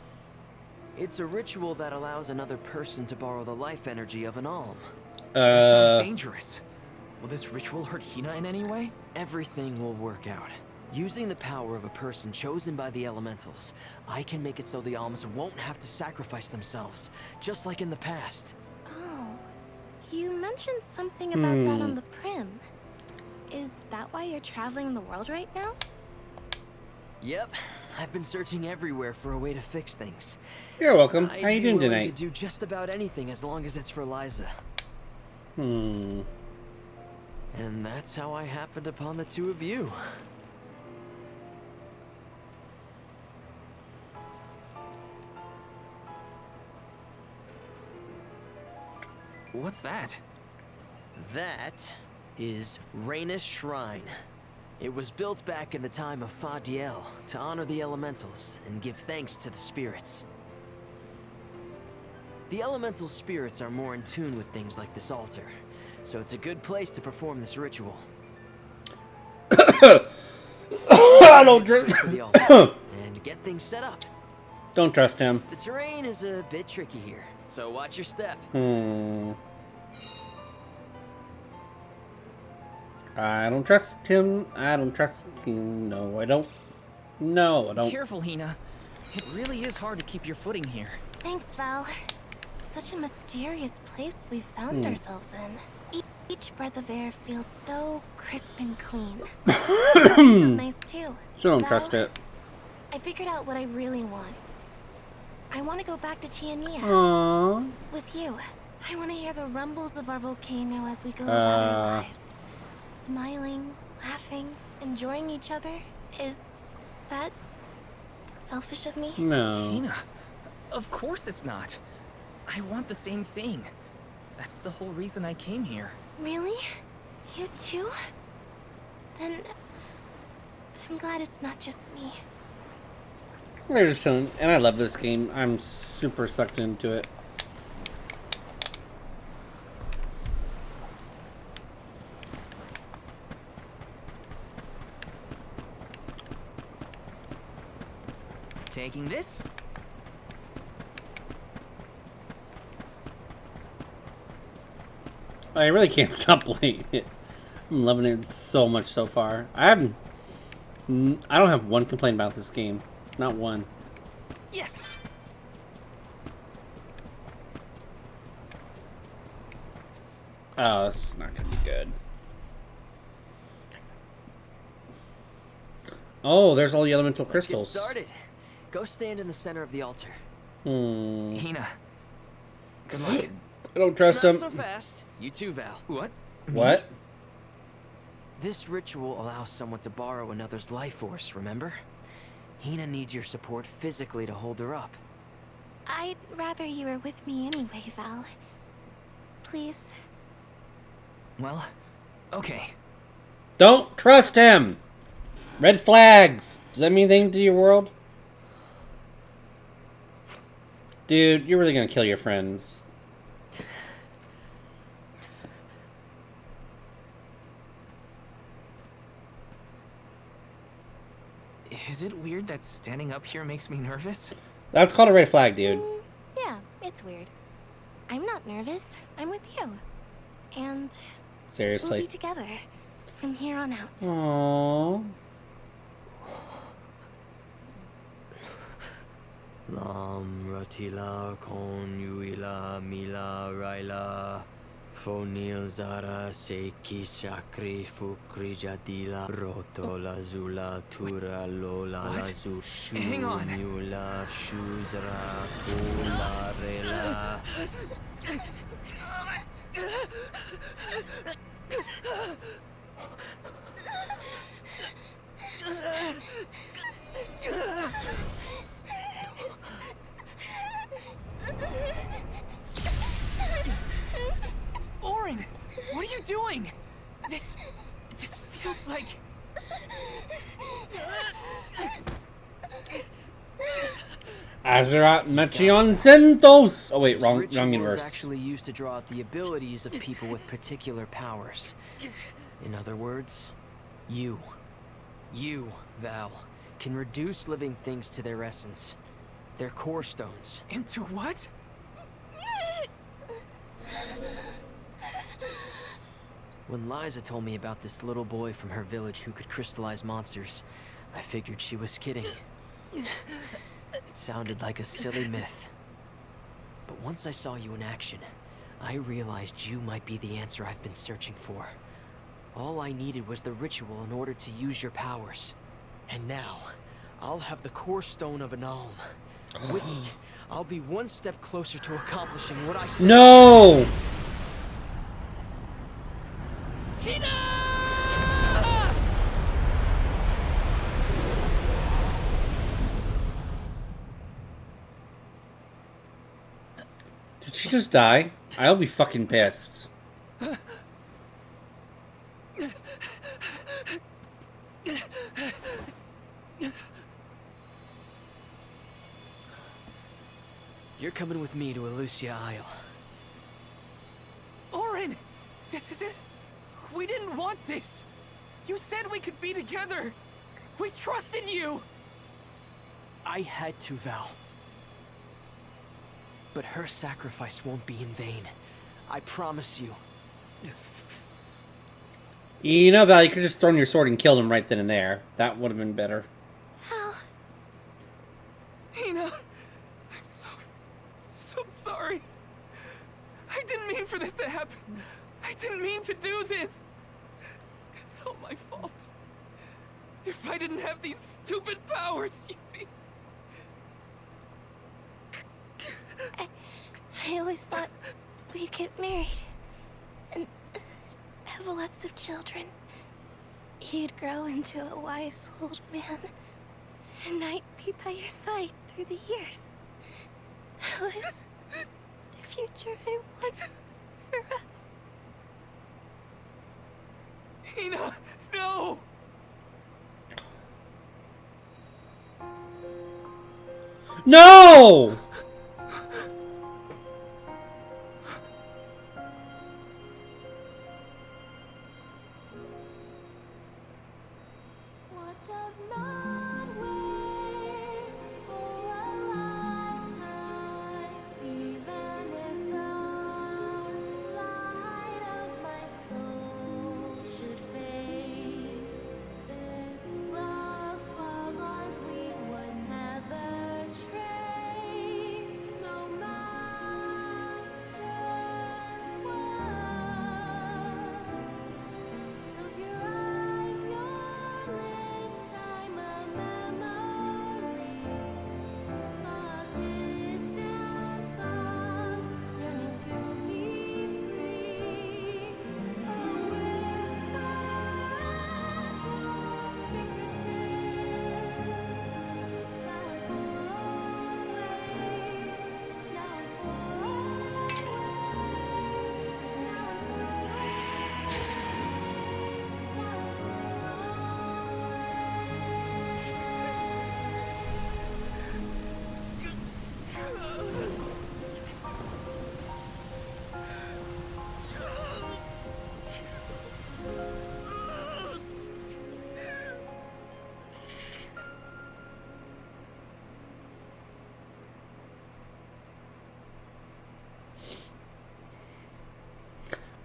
It's a ritual that allows another person to borrow the life energy of an Alm. That sounds dangerous. Will this ritual hurt Hina in any way? Everything will work out. Using the power of a person chosen by the elementals, I can make it so the Alms won't have to sacrifice themselves, just like in the past. Oh, you mentioned something about that on the Prim. Is that why you're traveling the world right now? Yep, I've been searching everywhere for a way to fix things. You're welcome. How you doing I'd be willing tonight? to do just about anything as long as it's for Liza. Hmm. And that's how I happened upon the two of you. What's that? That is Rhaenus Shrine. It was built back in the time of VII to honor the elementals and give thanks to the spirits. The elemental spirits are more in tune with things like this altar, so it's a good place to perform this ritual. I don't trust and get things set up. Don't trust him. The terrain is a bit tricky here, so watch your step. I don't trust him. I don't trust him. No, I don't. No, I don't. Careful, Hina. It really is hard to keep your footing here. Thanks, Val. Such a mysterious place we found ourselves in. Each breath of air feels so crisp and clean. This is nice too. So don't Val, trust it. I figured out what I really want. I want to go back to Tiania. Aww. With you. I want to hear the rumbles of our volcano as we go about our lives. Smiling, laughing, enjoying each other. Is that selfish of me? No. Hina, of course it's not. I want the same thing. That's the whole reason I came here. Really? You too? Then I'm glad it's not just me. They're just chilling, and I love this game. I'm super sucked into it. Taking this? I really can't stop playing it. I'm loving it so much so far. I don't have one complaint about this game. Not one. Yes. Oh, this is not gonna be good. Oh, there's all the elemental crystals. Let's get started. Go stand in the center of the altar. Hina. Good luck. I don't trust him. Not so fast. You too, Val. What? What? This ritual allows someone to borrow another's life force, remember? Hina needs your support physically to hold her up. I'd rather you were with me anyway, Val. Please. Well, okay. Don't trust him! Red flags! Does that mean anything to your world? Dude, you're really gonna kill your friends. Is it weird that standing up here makes me nervous? That's called a red flag, dude. Yeah, it's weird. I'm not nervous. I'm with you. And Seriously. we'll be together from here on out. Aww. Lam ratila kon yuila mila raila fonil zara seki shakri fukri jadila roto lazula tura lola lazu shu mula shuzra kula rela. Orin, what are you doing? This feels like... Azeroth Mechion Zenthos! Oh wait, wrong This ritual universe. is actually used to draw out the abilities of people with particular powers. In other words, you, Val, can reduce living things to their essence, their core stones. Into what? When Liza told me about this little boy from her village who could crystallize monsters, I figured she was kidding. It sounded like a silly myth. But once I saw you in action, I realized you might be the answer I've been searching for. All I needed was the ritual in order to use your powers. And now, I'll have the core stone of an Alm. With it, I'll be one step closer to accomplishing what I said. No! Hina! Did she just die? I'll be fucking pissed. You're coming with me to Elucia Isle. Orin! This is it? We didn't want this! You said we could be together! We trusted you! I had to, Val. But her sacrifice won't be in vain. I promise you. You know, Val, you could just thrown your sword and killed him right then and there. That would have been better. Val. Hina, I'm so sorry. I didn't mean for this to happen. I didn't mean to do this. It's all my fault. If I didn't have these stupid powers, you'd be... I always thought we'd get married and have lots of children. You'd grow into a wise old man, and I'd be by your side through the years. That was the future I wanted for us. Hina, no! No!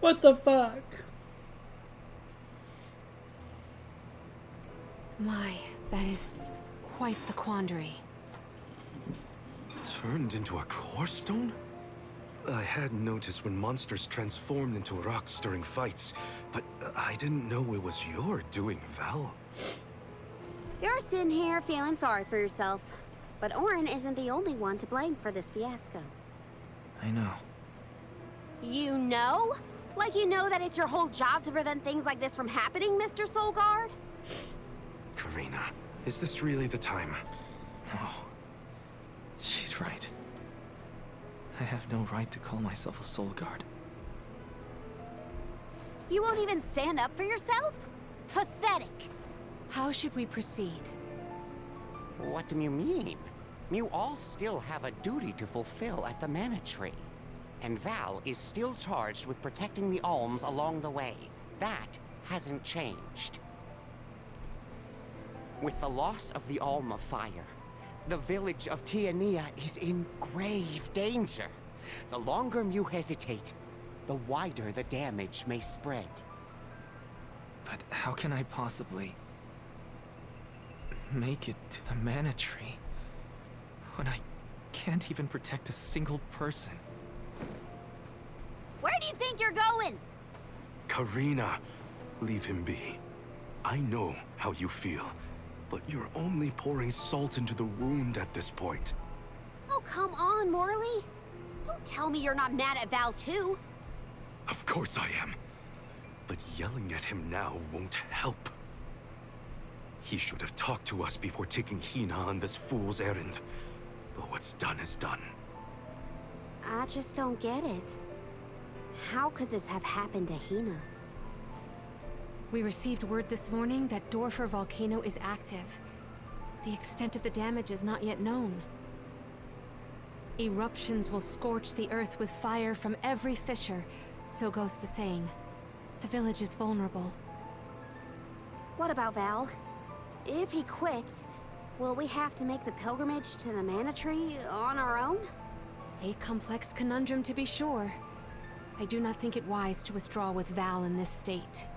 What the fuck? My, that is quite the quandary. Turned into a core stone? I had noticed when monsters transformed into rocks during fights, but I didn't know it was your doing, Val. You're sitting here feeling sorry for yourself. But Orin isn't the only one to blame for this fiasco. I know. You know? Like you know that it's your whole job to prevent things like this from happening, Mr. Soulguard? Karina, is this really the time? No. She's right. I have no right to call myself a soul guard. You won't even stand up for yourself? Pathetic. How should we proceed? What do you mean? You all still have a duty to fulfill at the Mana Tree. And Val is still charged with protecting the Alms along the way. That hasn't changed. With the loss of the Alm of Fire, the village of Tiania is in grave danger. The longer you hesitate, the wider the damage may spread. But how can I possibly make it to the Mana Tree when I can't even protect a single person? Where do you think you're going? Karina, leave him be. I know how you feel, but you're only pouring salt into the wound at this point. Oh, come on, Morley. Don't tell me you're not mad at Val, too. Of course I am. But yelling at him now won't help. He should have talked to us before taking Hina on this fool's errand. But what's done is done. I just don't get it. How could this have happened to Hina? We received word this morning that Dorfer volcano is active. The extent of the damage is not yet known. Eruptions will scorch the earth with fire from every fissure, so goes the saying. The village is vulnerable. What about Val? If he quits, will we have to make the pilgrimage to the Mana Tree on our own? A complex conundrum to be sure. I do not think it wise to withdraw with Val in this state.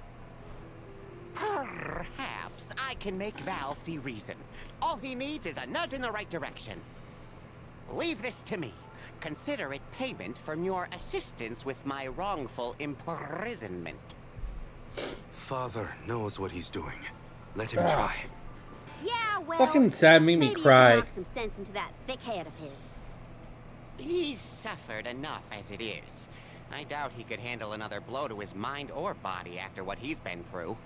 Perhaps I can make Val see reason. All he needs is a nudge in the right direction. Leave this to me. Consider it payment from your assistance with my wrongful imprisonment. Father knows what he's doing. Let him try. Yeah, well, Fucking sad, made me maybe cry. you can knock some sense into that thick head of his. He's suffered enough as it is. I doubt he could handle another blow to his mind or body after what he's been through.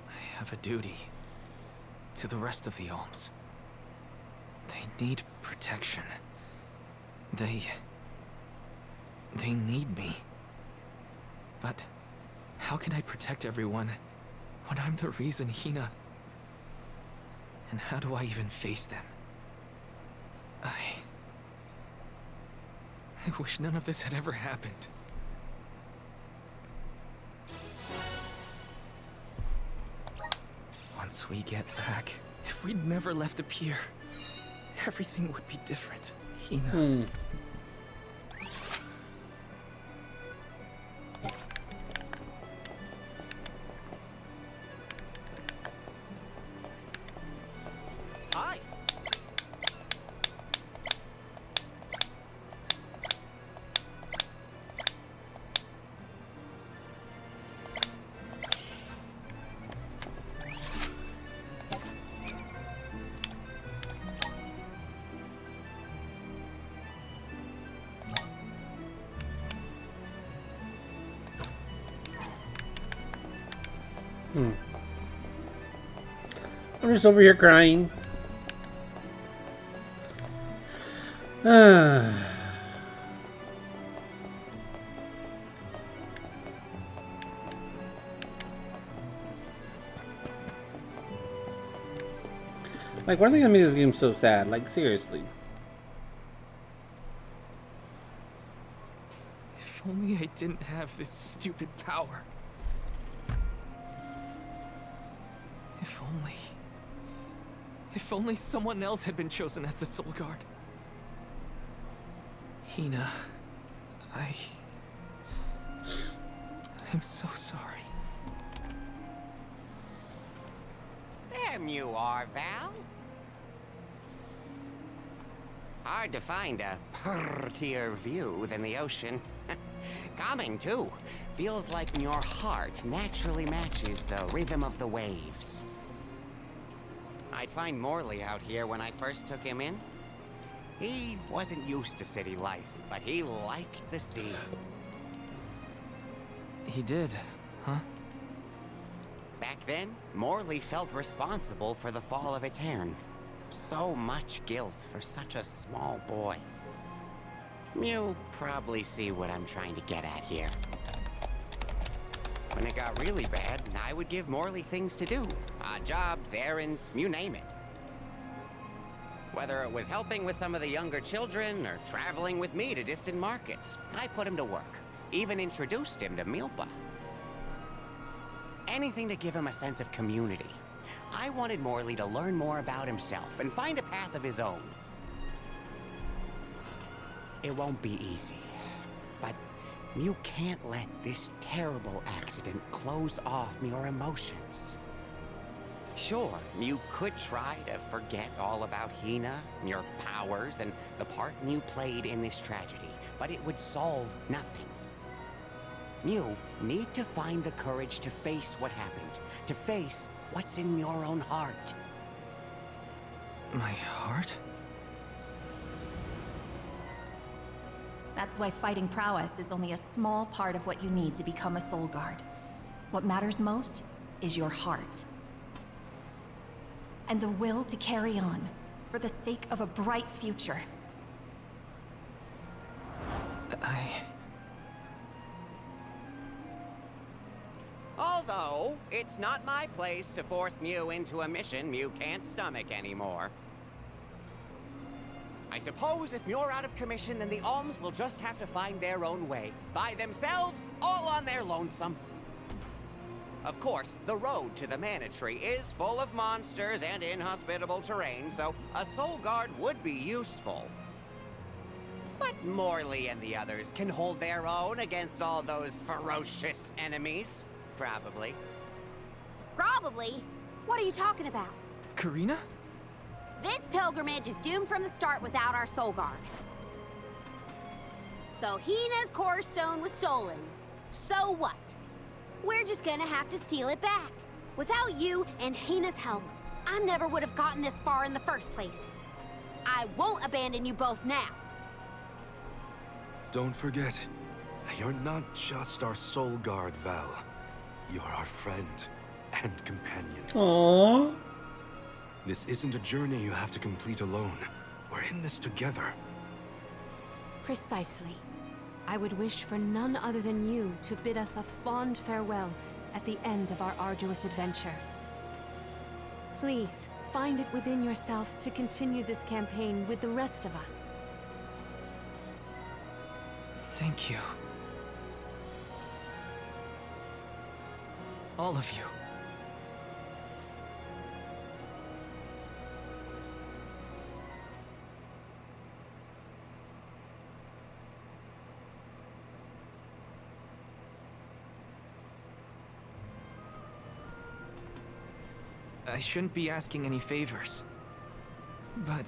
I have a duty to the rest of the Alms. They need protection. They need me. But how can I protect everyone when I'm the reason Hina... And how do I even face them? I wish none of this had ever happened. Once we get back, if we'd never left the pier, everything would be different. Hina. Hi. I'm just over here crying. Like, why are they gonna make this game so sad? Like, seriously. If only I didn't have this stupid power. If only someone else had been chosen as the Soul Guard. Hina, I'm so sorry. There you are, Val. Hard to find a prettier view than the ocean. Calming, too. Feels like your heart naturally matches the rhythm of the waves. I'd find Morley out here when I first took him in. He wasn't used to city life, but he liked the sea. He did, huh? Back then, Morley felt responsible for the fall of Etern. So much guilt for such a small boy. You probably see what I'm trying to get at here. When it got really bad, I would give Morley things to do. Odd jobs, errands, you name it. Whether it was helping with some of the younger children or traveling with me to distant markets, I put him to work. Even introduced him to Milpa. Anything to give him a sense of community. I wanted Morley to learn more about himself and find a path of his own. It won't be easy, but you can't let this terrible accident close off your emotions. Sure, you could try to forget all about Hina, your powers, and the part you played in this tragedy, but it would solve nothing. You need to find the courage to face what happened, to face what's in your own heart. My heart? That's why fighting prowess is only a small part of what you need to become a soul guard. What matters most is your heart. And the will to carry on, for the sake of a bright future. Although, it's not my place to force Mew into a mission Mew can't stomach anymore. I suppose if Muir out of commission, then the Alms will just have to find their own way. By themselves, all on their lonesome. Of course, the road to the Mana Tree is full of monsters and inhospitable terrain, so a Soul Guard would be useful. But Morley and the others can hold their own against all those ferocious enemies. Probably. Probably? What are you talking about? Karina? This pilgrimage is doomed from the start without our Soul Guard. So Hina's core stone was stolen. So what? We're just gonna have to steal it back. Without you and Hina's help, I never would have gotten this far in the first place. I won't abandon you both now. Don't forget, you're not just our soul guard, Val. You're our friend and companion. Aww. This isn't a journey you have to complete alone. We're in this together. Precisely. I would wish for none other than you to bid us a fond farewell at the end of our arduous adventure. Please, find it within yourself to continue this campaign with the rest of us. Thank you. All of you. I shouldn't be asking any favors, but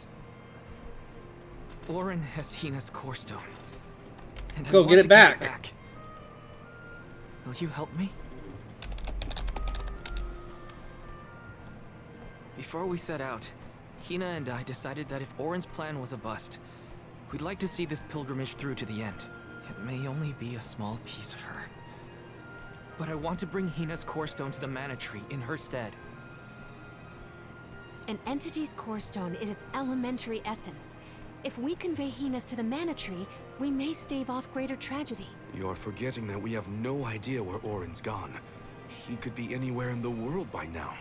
Orin has Hina's core stone. And Let's go get it back. Will you help me? Before we set out, Hina and I decided that if Orin's plan was a bust, we'd like to see this pilgrimage through to the end. It may only be a small piece of her, but I want to bring Hina's core stone to the Mana Tree in her stead. An entity's core stone is its elementary essence. If we convey Hina's to the Mana Tree, we may stave off greater tragedy. You're forgetting that we have no idea where Orin's gone. He could be anywhere in the world by now.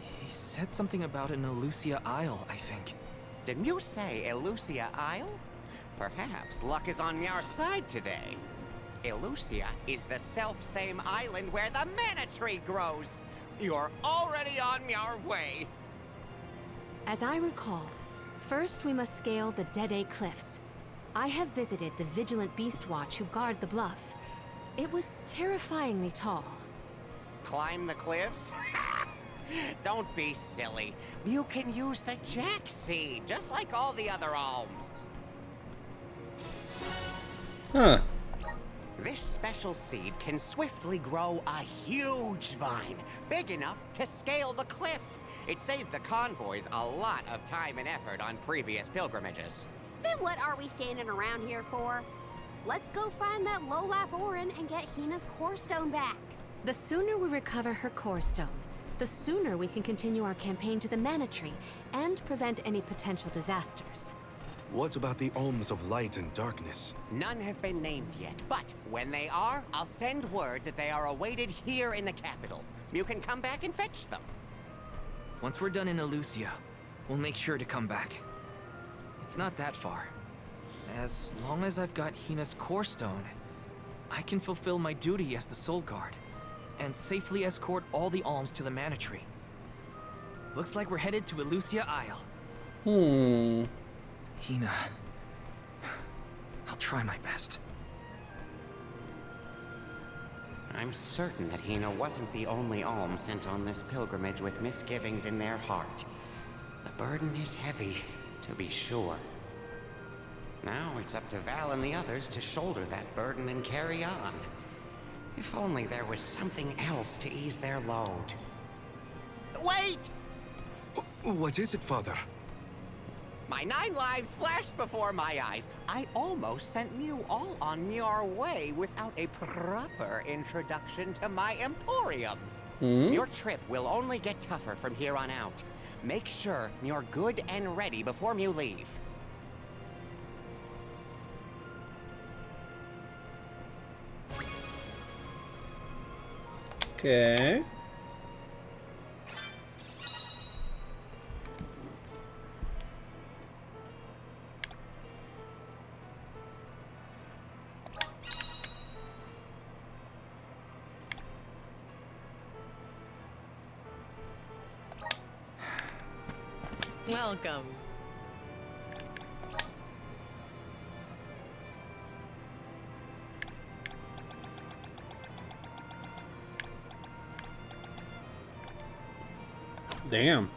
He said something about an Elusia Isle, I think. Did you say Elusia Isle? Perhaps luck is on your side today. Elusia is the self-same island where the Mana Tree grows. You're already on your way. As I recall, first we must scale the Dead Cliffs. I have visited the Vigilant Beast Watch who guard the bluff. It was terrifyingly tall. Climb the cliffs? Don't be silly. You can use the Jack Seed, just like all the other alms. Huh. This special seed can swiftly grow a huge vine, big enough to scale the cliff. It saved the convoys a lot of time and effort on previous pilgrimages. Then what are we standing around here for? Let's go find that low-life Orin and get Hina's core stone back. The sooner we recover her core stone, the sooner we can continue our campaign to the Mana Tree and prevent any potential disasters. What about the Alms of Light and Darkness? None have been named yet, but when they are, I'll send word that they are awaited here in the capital. You can come back and fetch them. Once we're done in Elusia, we'll make sure to come back. It's not that far. As long as I've got Hina's core stone, I can fulfill my duty as the Soul Guard and safely escort all the alms to the Mana Tree. Looks like we're headed to Elusia Isle. Hina, I'll try my best. I'm certain that Hina wasn't the only alm sent on this pilgrimage with misgivings in their heart. The burden is heavy, to be sure. Now it's up to Val and the others to shoulder that burden and carry on. If only there was something else to ease their load. Wait! What is it, Father? My 9 lives flashed before my eyes. I almost sent you all on your way without a proper introduction to my emporium. Your trip will only get tougher from here on out. Make sure you're good and ready before you leave. Okay. Welcome. Damn.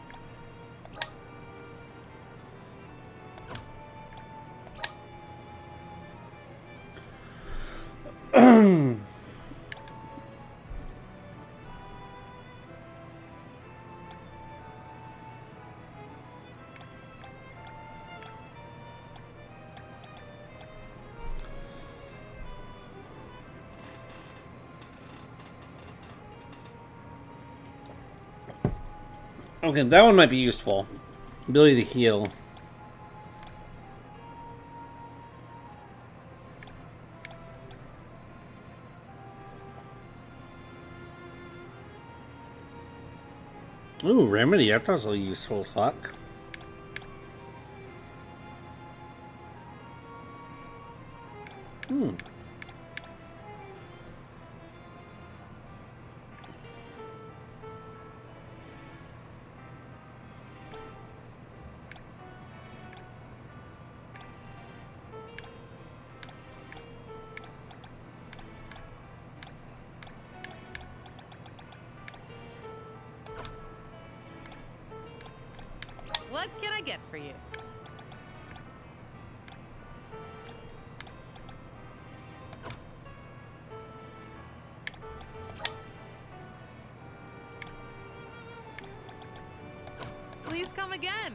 Okay, that one might be useful. Ability to heal. Ooh, remedy. That's also useful as fuck. What can I get for you? Please come again.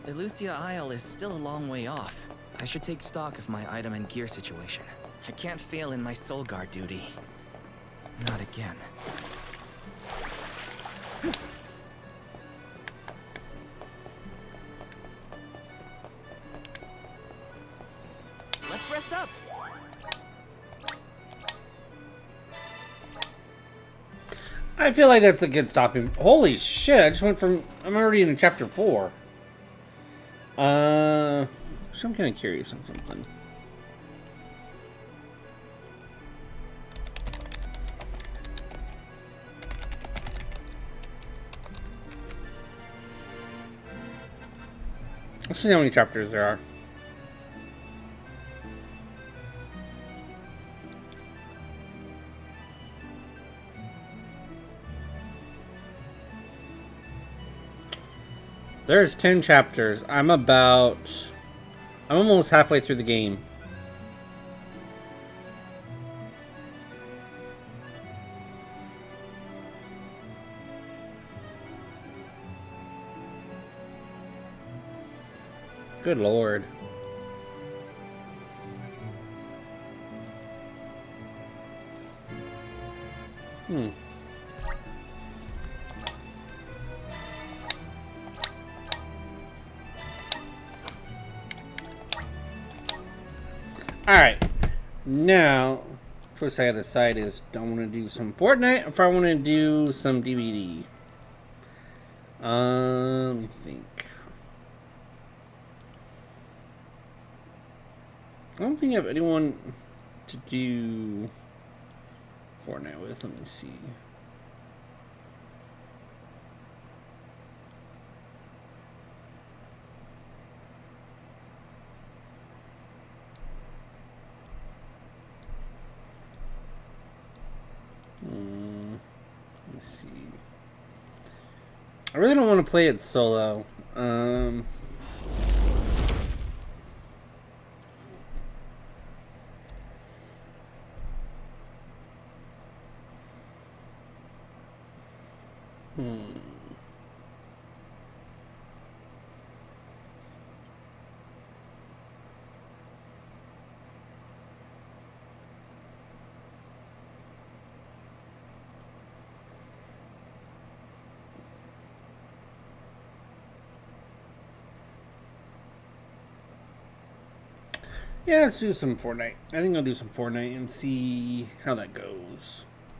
Elusia Isle is still a long way off. I should take stock of my item and gear situation. I can't fail in my soul guard duty. Not again. Let's rest up. I feel like that's a good stopping. Holy shit, I just went from... I'm already in chapter 4. So I'm kind of curious on something. Let's see how many chapters there are. There's 10 chapters. I'm almost halfway through the game. Good lord. Alright. Now, first I gotta decide is, do I want to do some Fortnite or if I want to do some DVD? Let me think. I don't think I have anyone to do Fortnite with. Let me see. Let me see. I really don't want to play it solo. Yeah, let's do some Fortnite. I think I'll do some Fortnite and see how that goes.